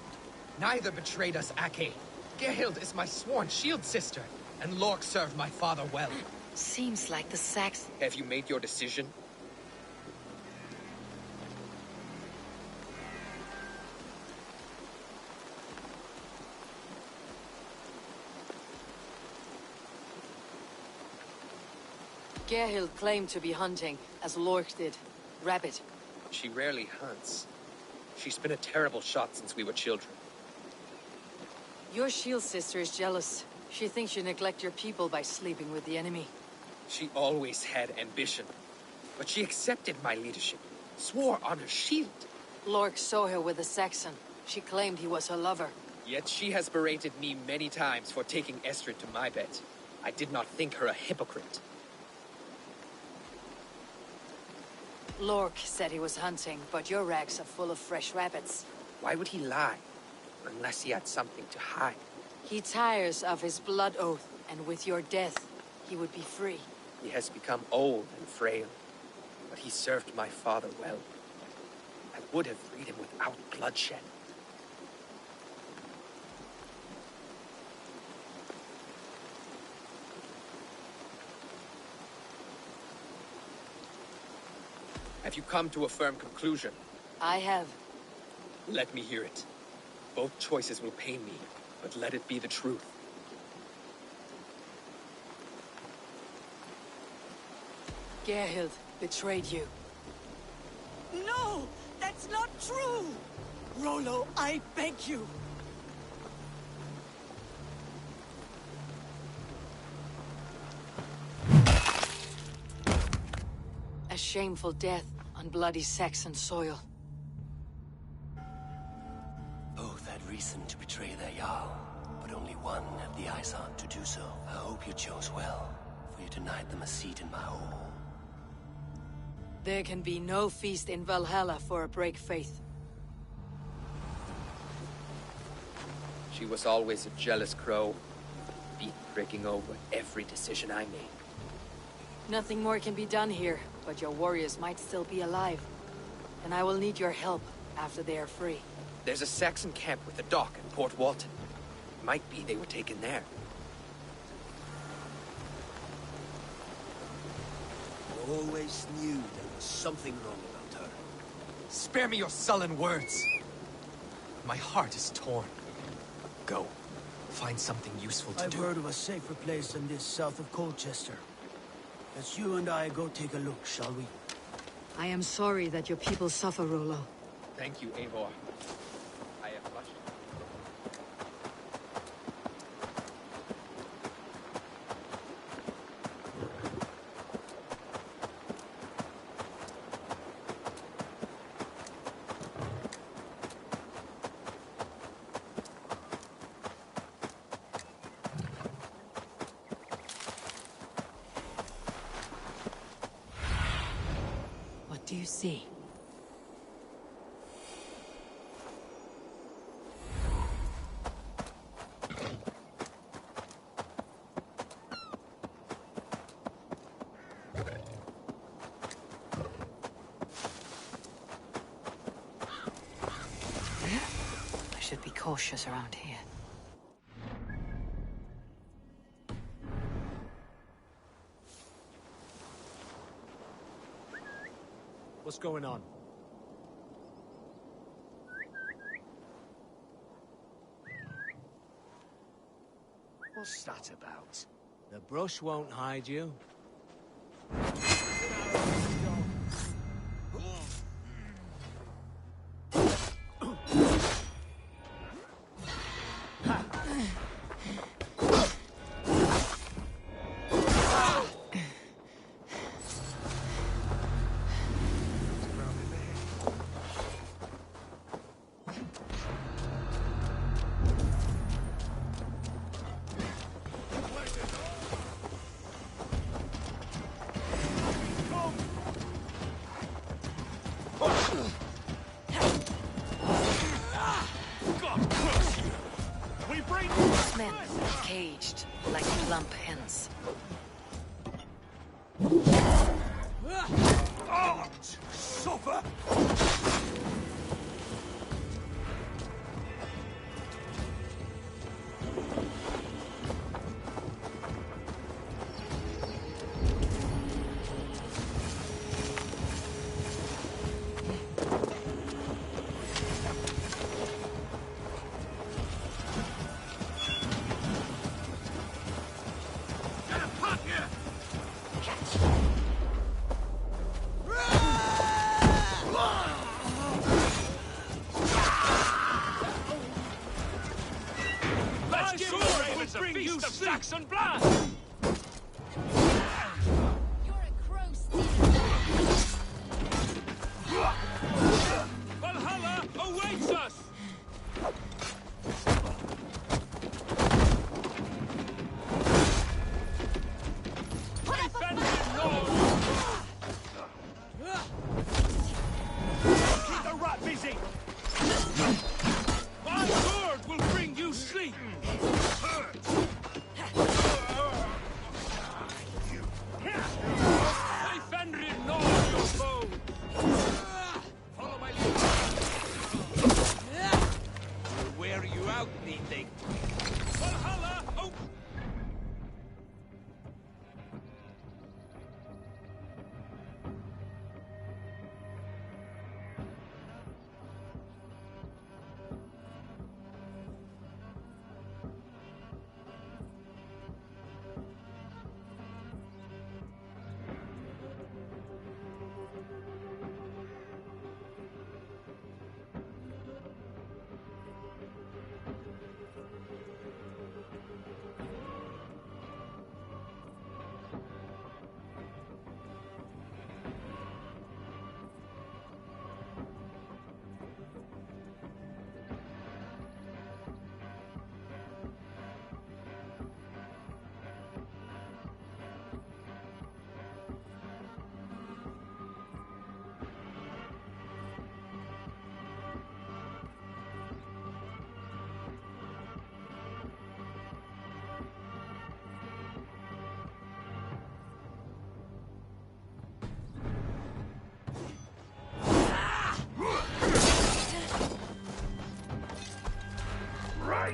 Neither betrayed us, Ake. Gerhild is my sworn shield sister, and Lork served my father well. Seems like the Saxons... Have you made your decision? Gerhild claimed to be hunting, as Lork did. Rabbit. She rarely hunts. She's been a terrible shot since we were children. Your shield sister is jealous. She thinks you neglect your people by sleeping with the enemy. She always had ambition, but she accepted my leadership, swore on her shield. Lork saw her with a Saxon. She claimed he was her lover. Yet she has berated me many times for taking Estrid to my bed. I did not think her a hypocrite. Lork said he was hunting, but your rags are full of fresh rabbits. Why would he lie? Unless he had something to hide. He tires of his blood oath, and with your death, he would be free. He has become old and frail, but he served my father well. I would have freed him without bloodshed. Have you come to a firm conclusion? I have. Let me hear it. Both choices will pain me, but let it be the truth. Gerhild betrayed you. No! That's not true! Rollo, I beg you! A shameful death on bloody Saxon soil. Both had reason to betray their Jarl, but only one had the eyes on to do so. I hope you chose well, for you denied them a seat in my hall. There can be no feast in Valhalla for a break faith. She was always a jealous crow, beat-pricking over every decision I made. Nothing more can be done here, but your warriors might still be alive. And I will need your help after they are free. There's a Saxon camp with a dock at Port Walton. Might be they were taken there. I always knew there was something wrong about her. Spare me your sullen words. My heart is torn. Go. Find something useful to do. I've heard of a safer place than this south of Colchester. Let's you and I go take a look, shall we? I am sorry that your people suffer, Rollo. Thank you, Eivor. I have much. What do you see? I should be cautious around here. What's going on? What's that about? The brush won't hide you. Men caged like plump hens. Suffer! Saxon blood! Valhalla awaits us! Keep the rat busy! My sword will bring you sleep! Fenrir gnaws your foe! Follow my lead! We'll wear you out, Neathing. Valhalla! Oh!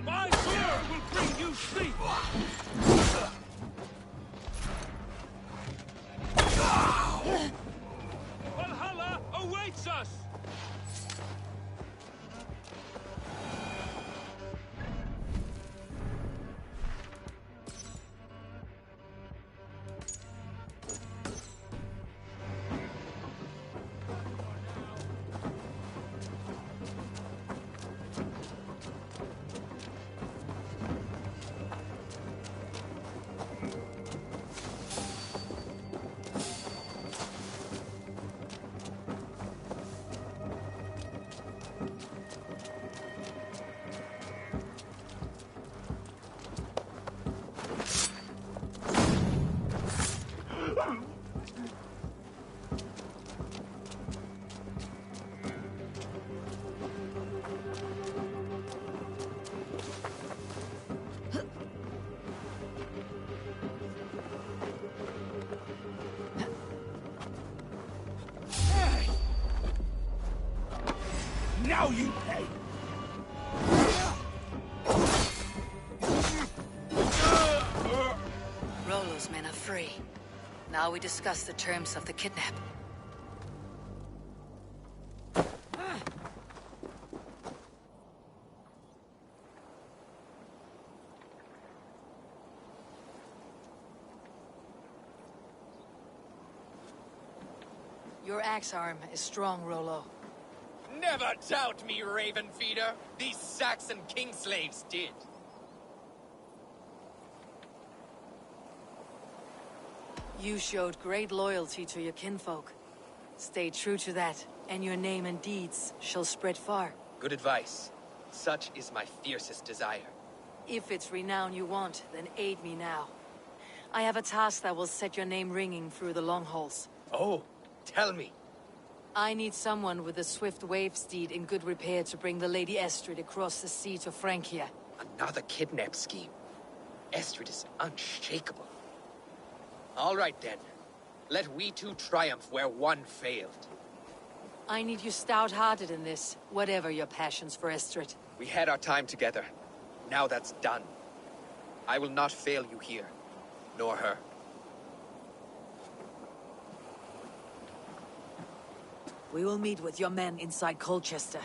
My sword will bring you sleep! Valhalla awaits us! Now you pay! Rollo's men are free. Now we discuss the terms of the kidnap. Your axe arm is strong, Rollo. Never doubt me, Raven Feeder. These Saxon king slaves did. You showed great loyalty to your kinfolk. Stay true to that, and your name and deeds shall spread far. Good advice. Such is my fiercest desire. If it's renown you want, then aid me now. I have a task that will set your name ringing through the long halls. Oh, tell me. I need someone with a swift wave steed in good repair to bring the Lady Estrid across the sea to Francia. Another kidnap scheme. Estrid is unshakable. All right then. Let we two triumph where one failed. I need you stout-hearted in this, whatever your passions for Estrid. We had our time together. Now that's done. I will not fail you here, nor her. We will meet with your men inside Colchester,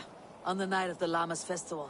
on the night of the Llamas Festival.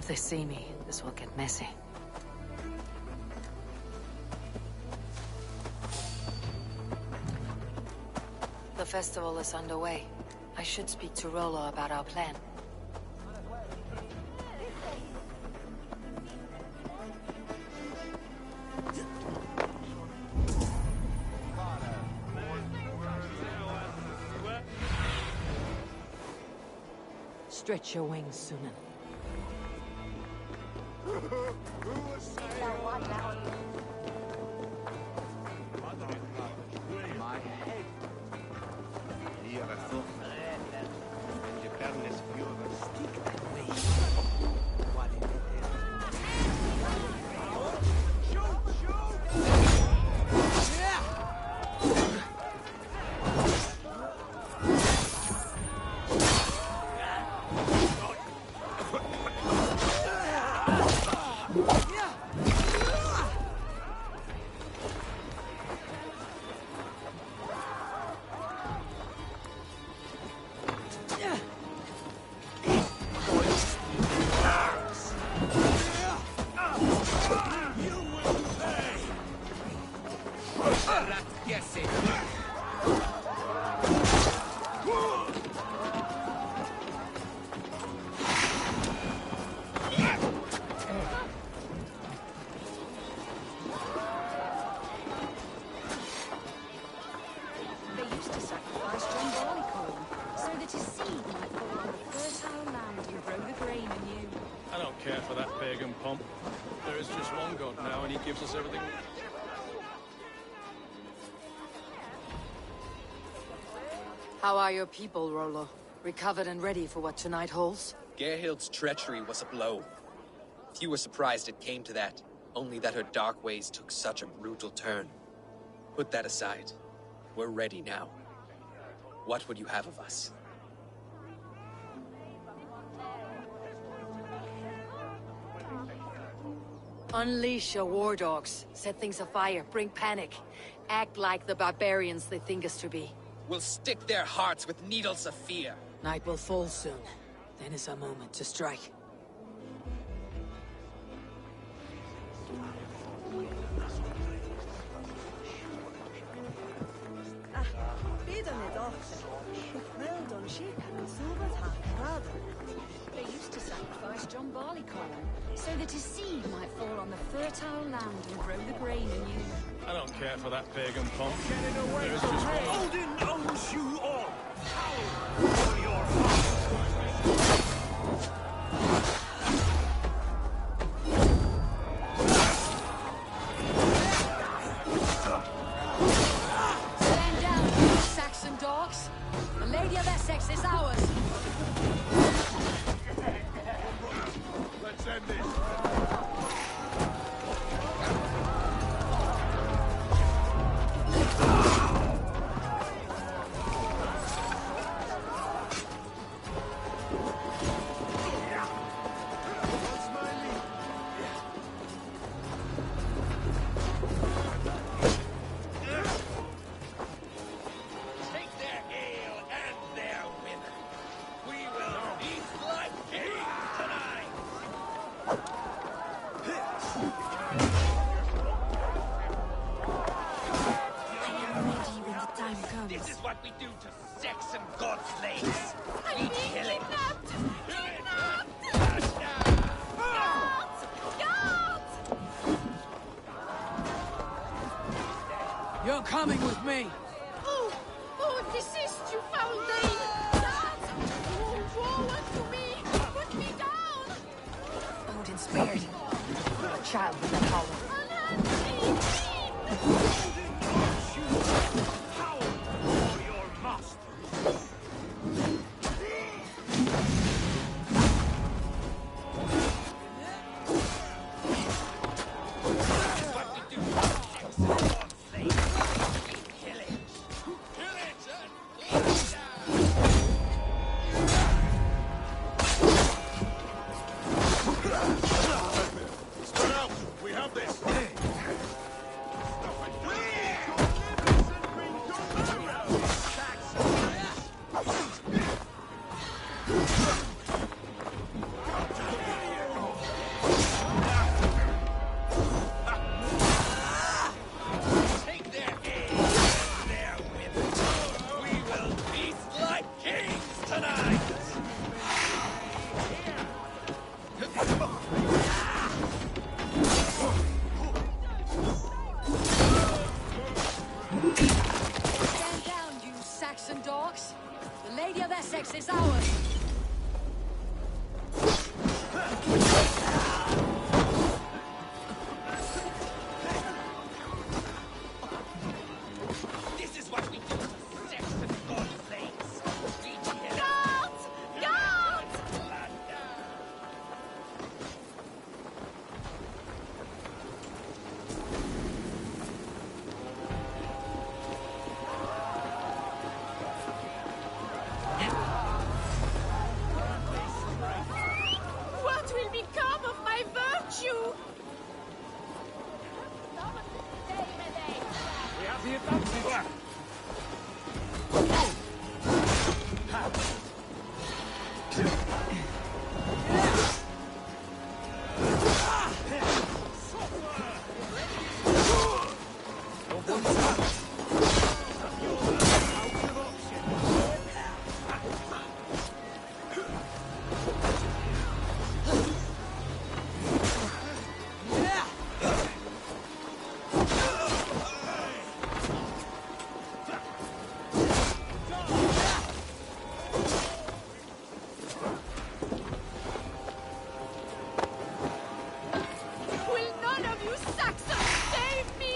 If they see me, this will get messy. The festival is underway. I should speak to Rollo about our plan. Stretch your wings, Sunan. My head. Hier thought and you burn this pure stick that way. What is it? There is just one God now, and he gives us everything. How are your people, Rollo? Recovered and ready for what tonight holds? Gerhild's treachery was a blow. Few were surprised it came to that, only that her dark ways took such a brutal turn. Put that aside. We're ready now. What would you have of us? Unleash your war dogs. Set things afire. Bring panic. Act like the barbarians they think us to be. We'll stick their hearts with needles of fear. Night will fall soon. Then is our moment to strike. Well done, sheep. They used to sacrifice John Barleycorn, so that his seed might fall on the fertile land and grow the grain anew. I don't care for that pagan pomp. Get it away There is from just me! one. Odin owns you all! For your father! Stand down, Saxon dogs. The Lady of Essex is ours. Let's end this! Take their ale and their women. We will eat like kings tonight. This is what we do to Saxon god slaves. We kill it. You're coming with me. Oh, desist, you foul Dane! Guards! Oh, woe unto me! Put me down! Odin spared. A child with that hollow. Spread out! We have this! Stand down, you Saxon dogs. The Lady of Essex is ours. This is what we do to Saxon goldblades. Guards! Guards! What will become of my virtue? We have the advantage. Will none of you Saxons save me?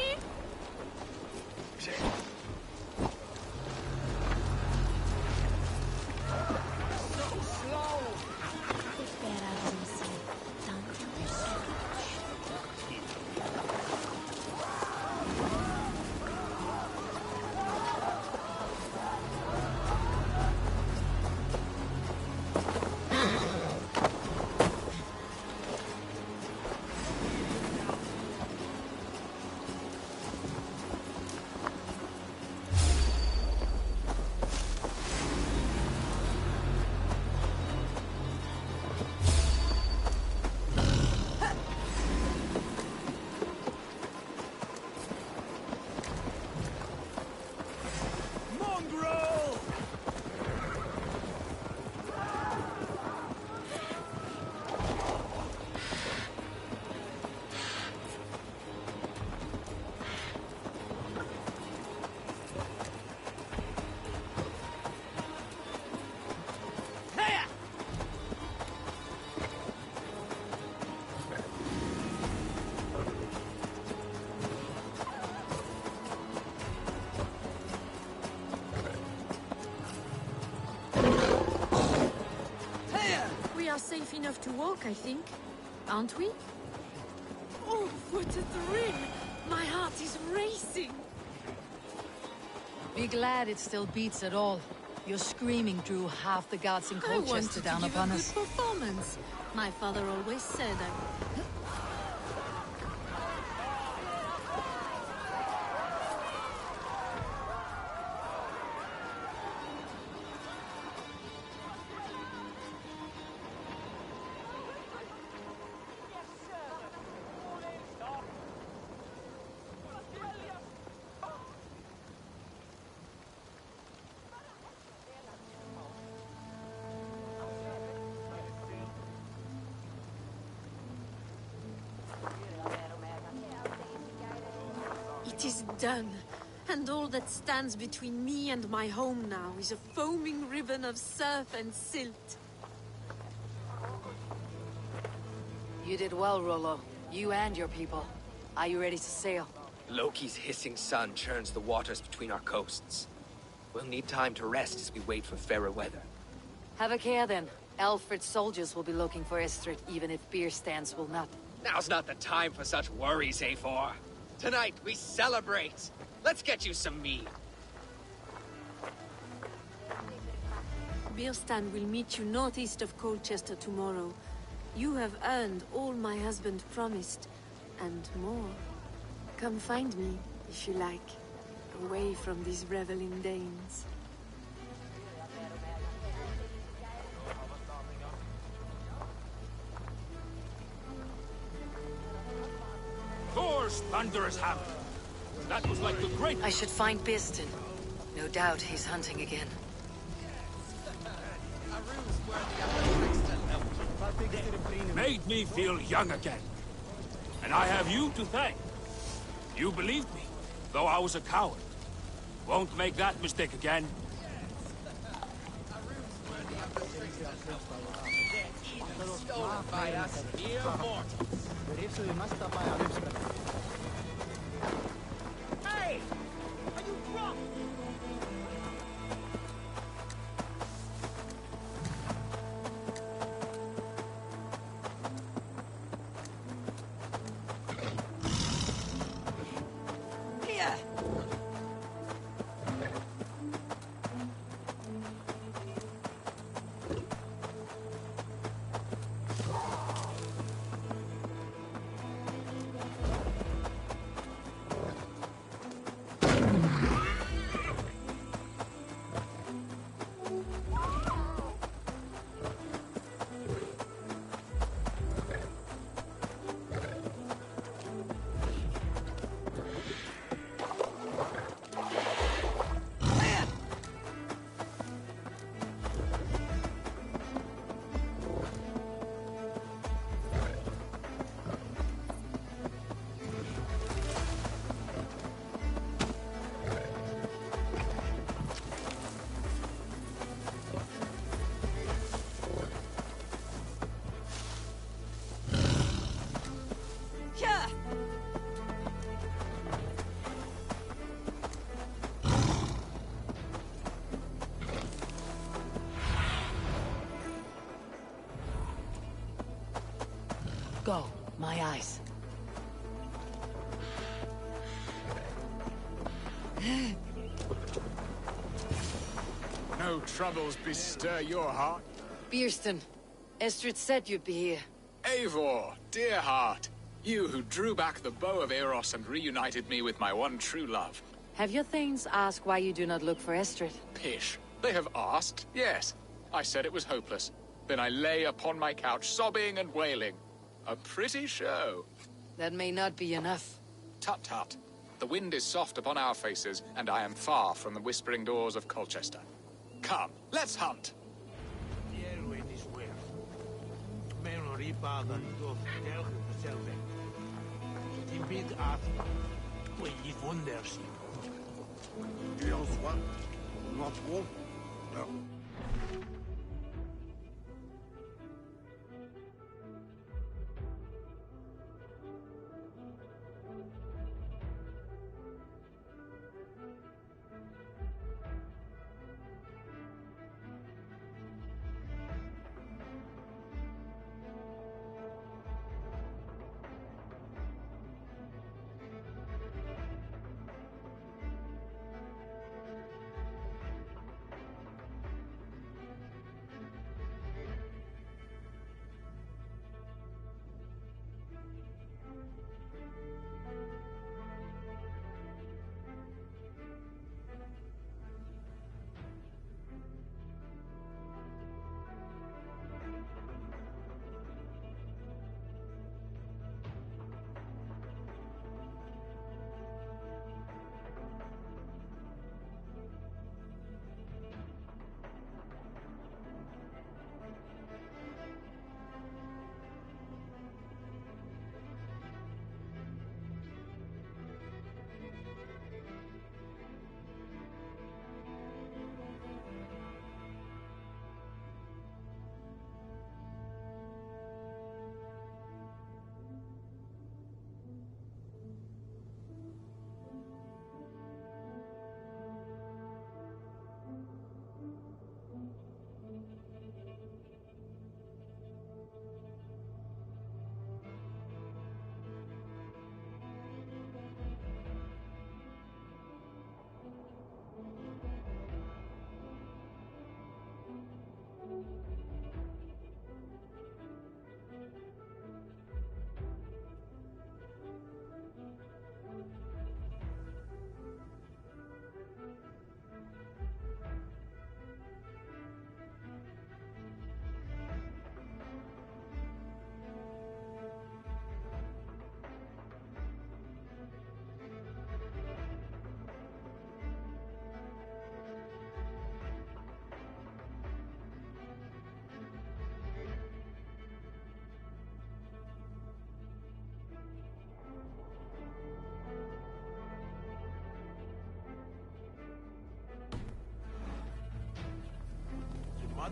Mongrel! We are safe enough to walk, I think. Aren't we? Oh, what a thrill! My heart is racing! Be glad it still beats at all. Your screaming drew half the guards in I wanted Colchester to down give upon a good us. performance. My father always said I... It is done. And all that stands between me and my home now is a foaming ribbon of surf and silt. You did well, Rollo. You and your people. Are you ready to sail? Loki's hissing sun churns the waters between our coasts. We'll need time to rest as we wait for fairer weather. Have a care then. Alfred's soldiers will be looking for Estrid, even if beer stands will not. Now's not the time for such worries, A4. Tonight, we celebrate. Let's get you some mead. Birstan will meet you northeast of Colchester tomorrow. You have earned all my husband promised, and more. Come find me, if you like, away from these reveling Danes. Thor's thunderous hammer. That was like the great... I should find Birstan. No doubt he's hunting again. Made me feel young again. And I have you to thank. You believed me, though I was a coward. Won't make that mistake again. Stolen by us, mere mortals. Hey! Are you drunk? Here! Here! Go, my eyes. No troubles bestir your heart? Beerston, Estrid said you'd be here. Eivor, dear heart, you who drew back the bow of Eros and reunited me with my one true love. Have your thanes asked why you do not look for Estrid? Pish, they have asked, yes. I said it was hopeless. Then I lay upon my couch, sobbing and wailing. A pretty show. That may not be enough. Tut-tut. The wind is soft upon our faces, and I am far from the whispering doors of Colchester. Come, let's hunt.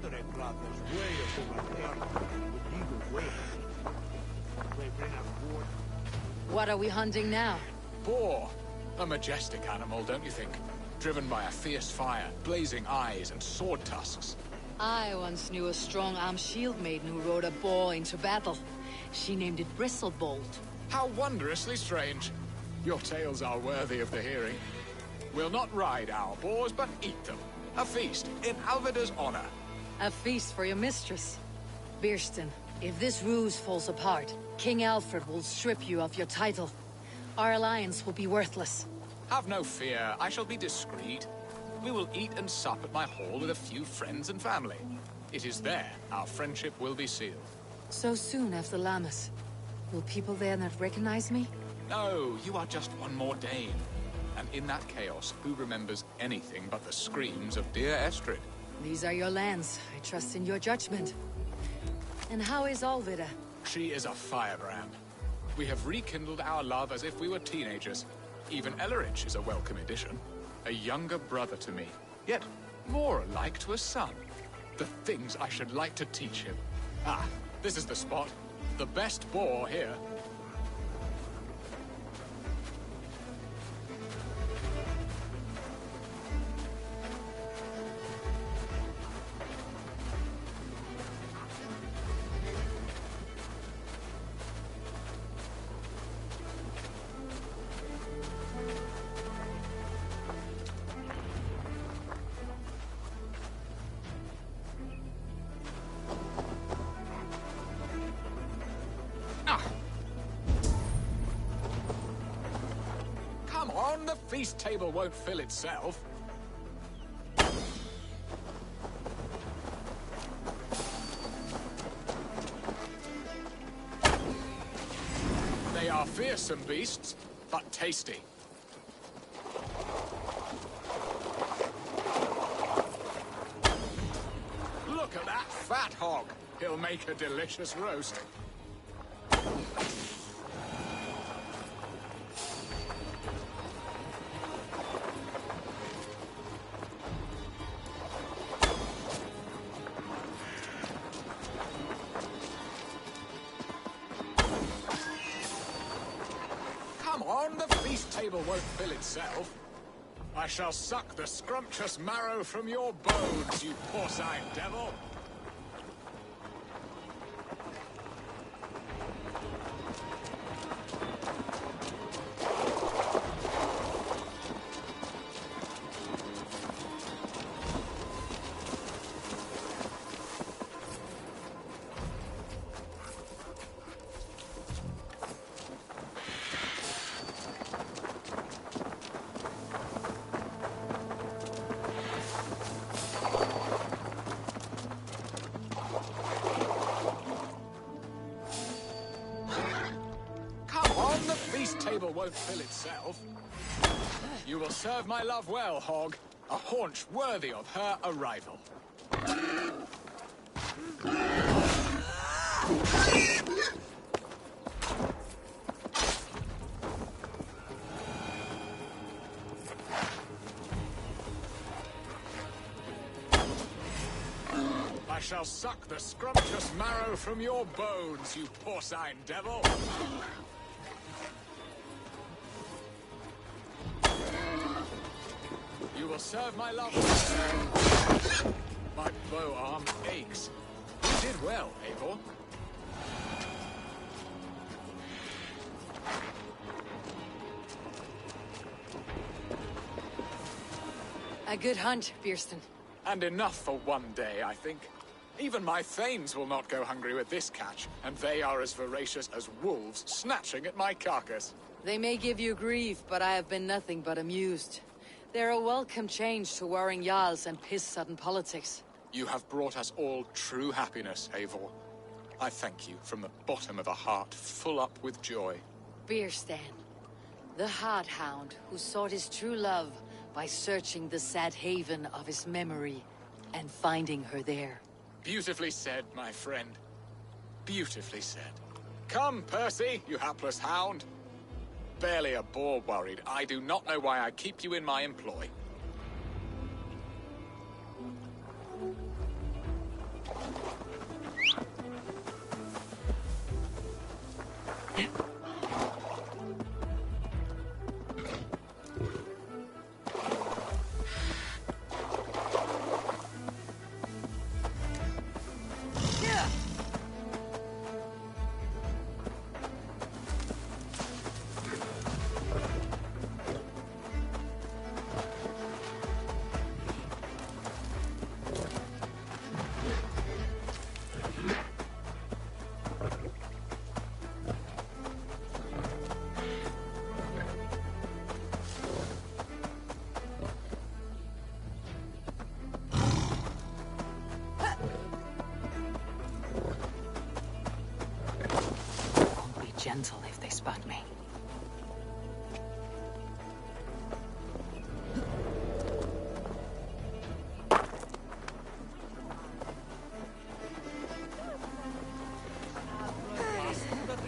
watering brothers way up over there with legal way. They bring us board. What are we hunting now? Boar. A majestic animal, don't you think? Driven by a fierce fire, blazing eyes, and sword tusks. I once knew a strong-armed shield maiden who rode a boar into battle. She named it Bristlebolt. How wondrously strange. Your tales are worthy of the hearing. We'll not ride our boars, but eat them. A feast in Alvida's honor. A feast for your mistress. Birston, if this ruse falls apart, King Alfred will strip you of your title. Our alliance will be worthless. Have no fear, I shall be discreet. We will eat and sup at my hall with a few friends and family. It is there our friendship will be sealed. So soon after Lammas. Will people there not recognize me? No, you are just one more Dane. And in that chaos, who remembers anything but the screams of dear Estrid? These are your lands. I trust in your judgment. And how is Alvida? She is a firebrand. We have rekindled our love as if we were teenagers. Even Ellerich is a welcome addition. A younger brother to me, yet more alike to a son. The things I should like to teach him. Ah, this is the spot. The best boar here. The feast table won't fill itself. They are fearsome beasts, but tasty. Look at that fat hog. He'll make a delicious roast. Won't fill itself. I shall suck the scrumptious marrow from your bones, you porcine devil! Won't fill itself. You will serve my love well, Hog. A haunch worthy of her arrival. I shall suck the scrumptious marrow from your bones, you porcine devil! You will serve my love. My bow arm aches. You did well, Eivor. A good hunt, Birston. And enough for one day, I think. Even my thanes will not go hungry with this catch, and they are as voracious as wolves snatching at my carcass. They may give you grief, but I have been nothing but amused. They're a welcome change to warring Jarls and piss-sudden politics. You have brought us all true happiness, Eivor. I thank you from the bottom of a heart full up with joy. Birstan, the Hard Hound who sought his true love by searching the sad haven of his memory and finding her there. Beautifully said, my friend. Beautifully said. Come, Percy, you hapless hound. Barely a boar worried. I do not know why I keep you in my employ. gentle if they spot me.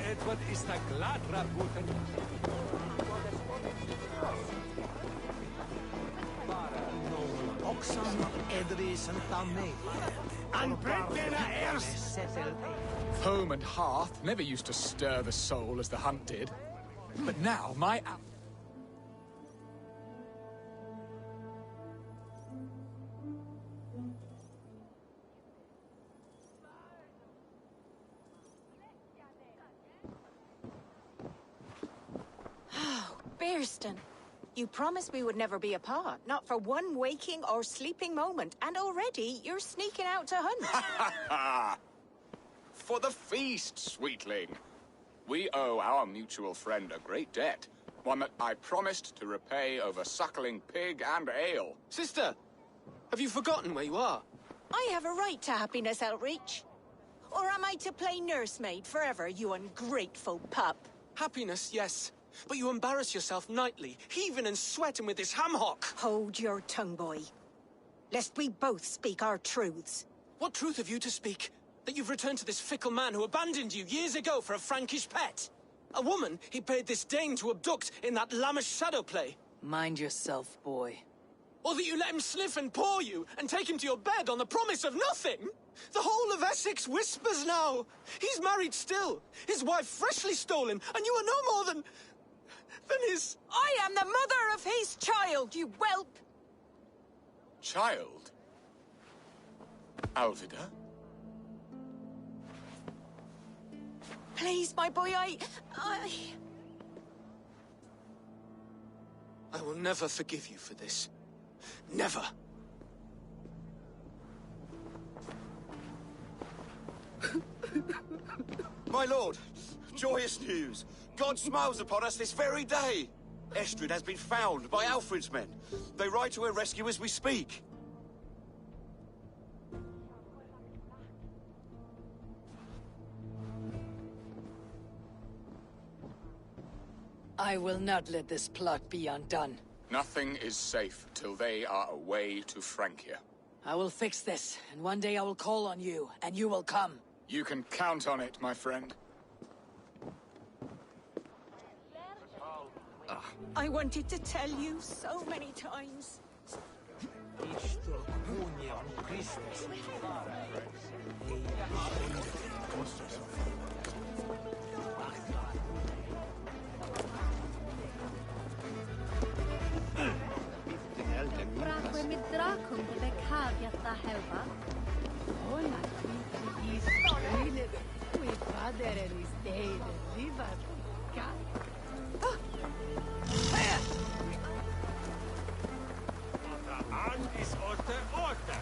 Edward is the glad Rabuten. Oxan Edris and Tame. And Home and hearth never used to stir the soul as the hunt did. But now, my... Bearston, you promised we would never be apart, not for one waking or sleeping moment, and already you're sneaking out to hunt. For the feast, sweetling. We owe our mutual friend a great debt. One that I promised to repay over suckling pig and ale. Sister, have you forgotten where you are? I have a right to happiness, Outreach. Or am I to play nursemaid forever, you ungrateful pup? Happiness, yes. But you embarrass yourself nightly, heaving and sweating with this ham-hock. Hold your tongue, boy. Lest we both speak our truths. What truth have you to speak? That you've returned to this fickle man who abandoned you years ago for a Frankish pet? A woman he paid this Dane to abduct in that lammish shadow play? Mind yourself, boy. Or that you let him sniff and paw you, and take him to your bed on the promise of nothing? The whole of Essex whispers now. He's married still, his wife freshly stolen, and you are no more than his... I am the mother of his child, you whelp! Child? Alvida? Please, my boy, I will never forgive you for this. Never. My lord, joyous news. God smiles upon us this very day. Estrid has been found by Alfred's men. They ride to her rescue as we speak. I will not let this plot be undone. Nothing is safe till they are away to Francia. I will fix this, and one day I will call on you, and you will come. You can count on it, my friend. I wanted to tell you so many times. Brachwe mit Dracum de Becaviat da Helva. Hola, qui is qui father is dead, viva. Andis orte orte.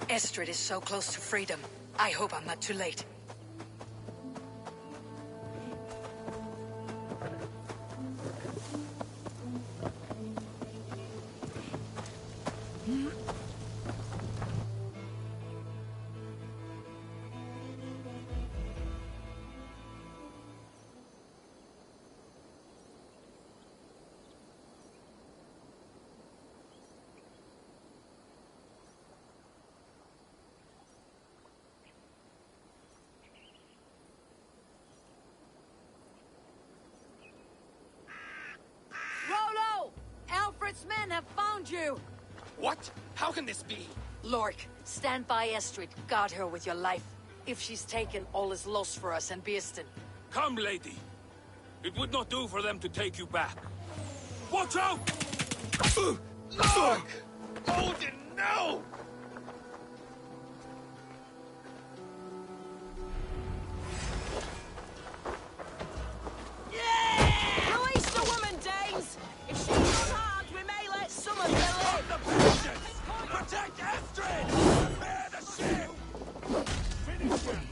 Estrid is so close to freedom. I hope I'm not too late. found you! What? How can this be? Lork, stand by Estrid. Guard her with your life. If she's taken, all is lost for us and Beeston. Come, lady. It would not do for them to take you back. Watch out! Look! Odin, no! Release the woman, Danes! If she's unharmed, we may let some of them live! The patience! Protect Estrid! Prepare the ship! Finish him!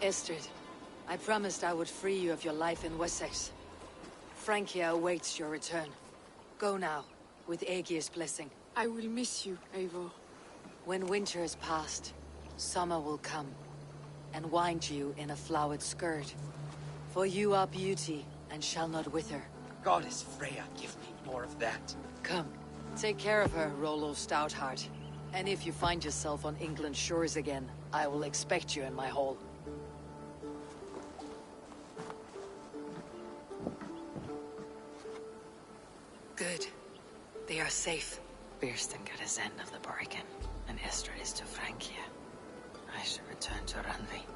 Estrid, I promised I would free you of your life in Wessex. Francia awaits your return. Go now, with Aegir's blessing. I will miss you, Eivor. When winter is past, summer will come, and wind you in a flowered skirt. For you are beauty, and shall not wither. Goddess Freya, give me more of that. Come, take care of her, Rollo Stoutheart. And if you find yourself on England's shores again, I will expect you in my hall. Good. They are safe. Birsten got his end of the bargain, and Estrid is to Francia. I should return to Randvi.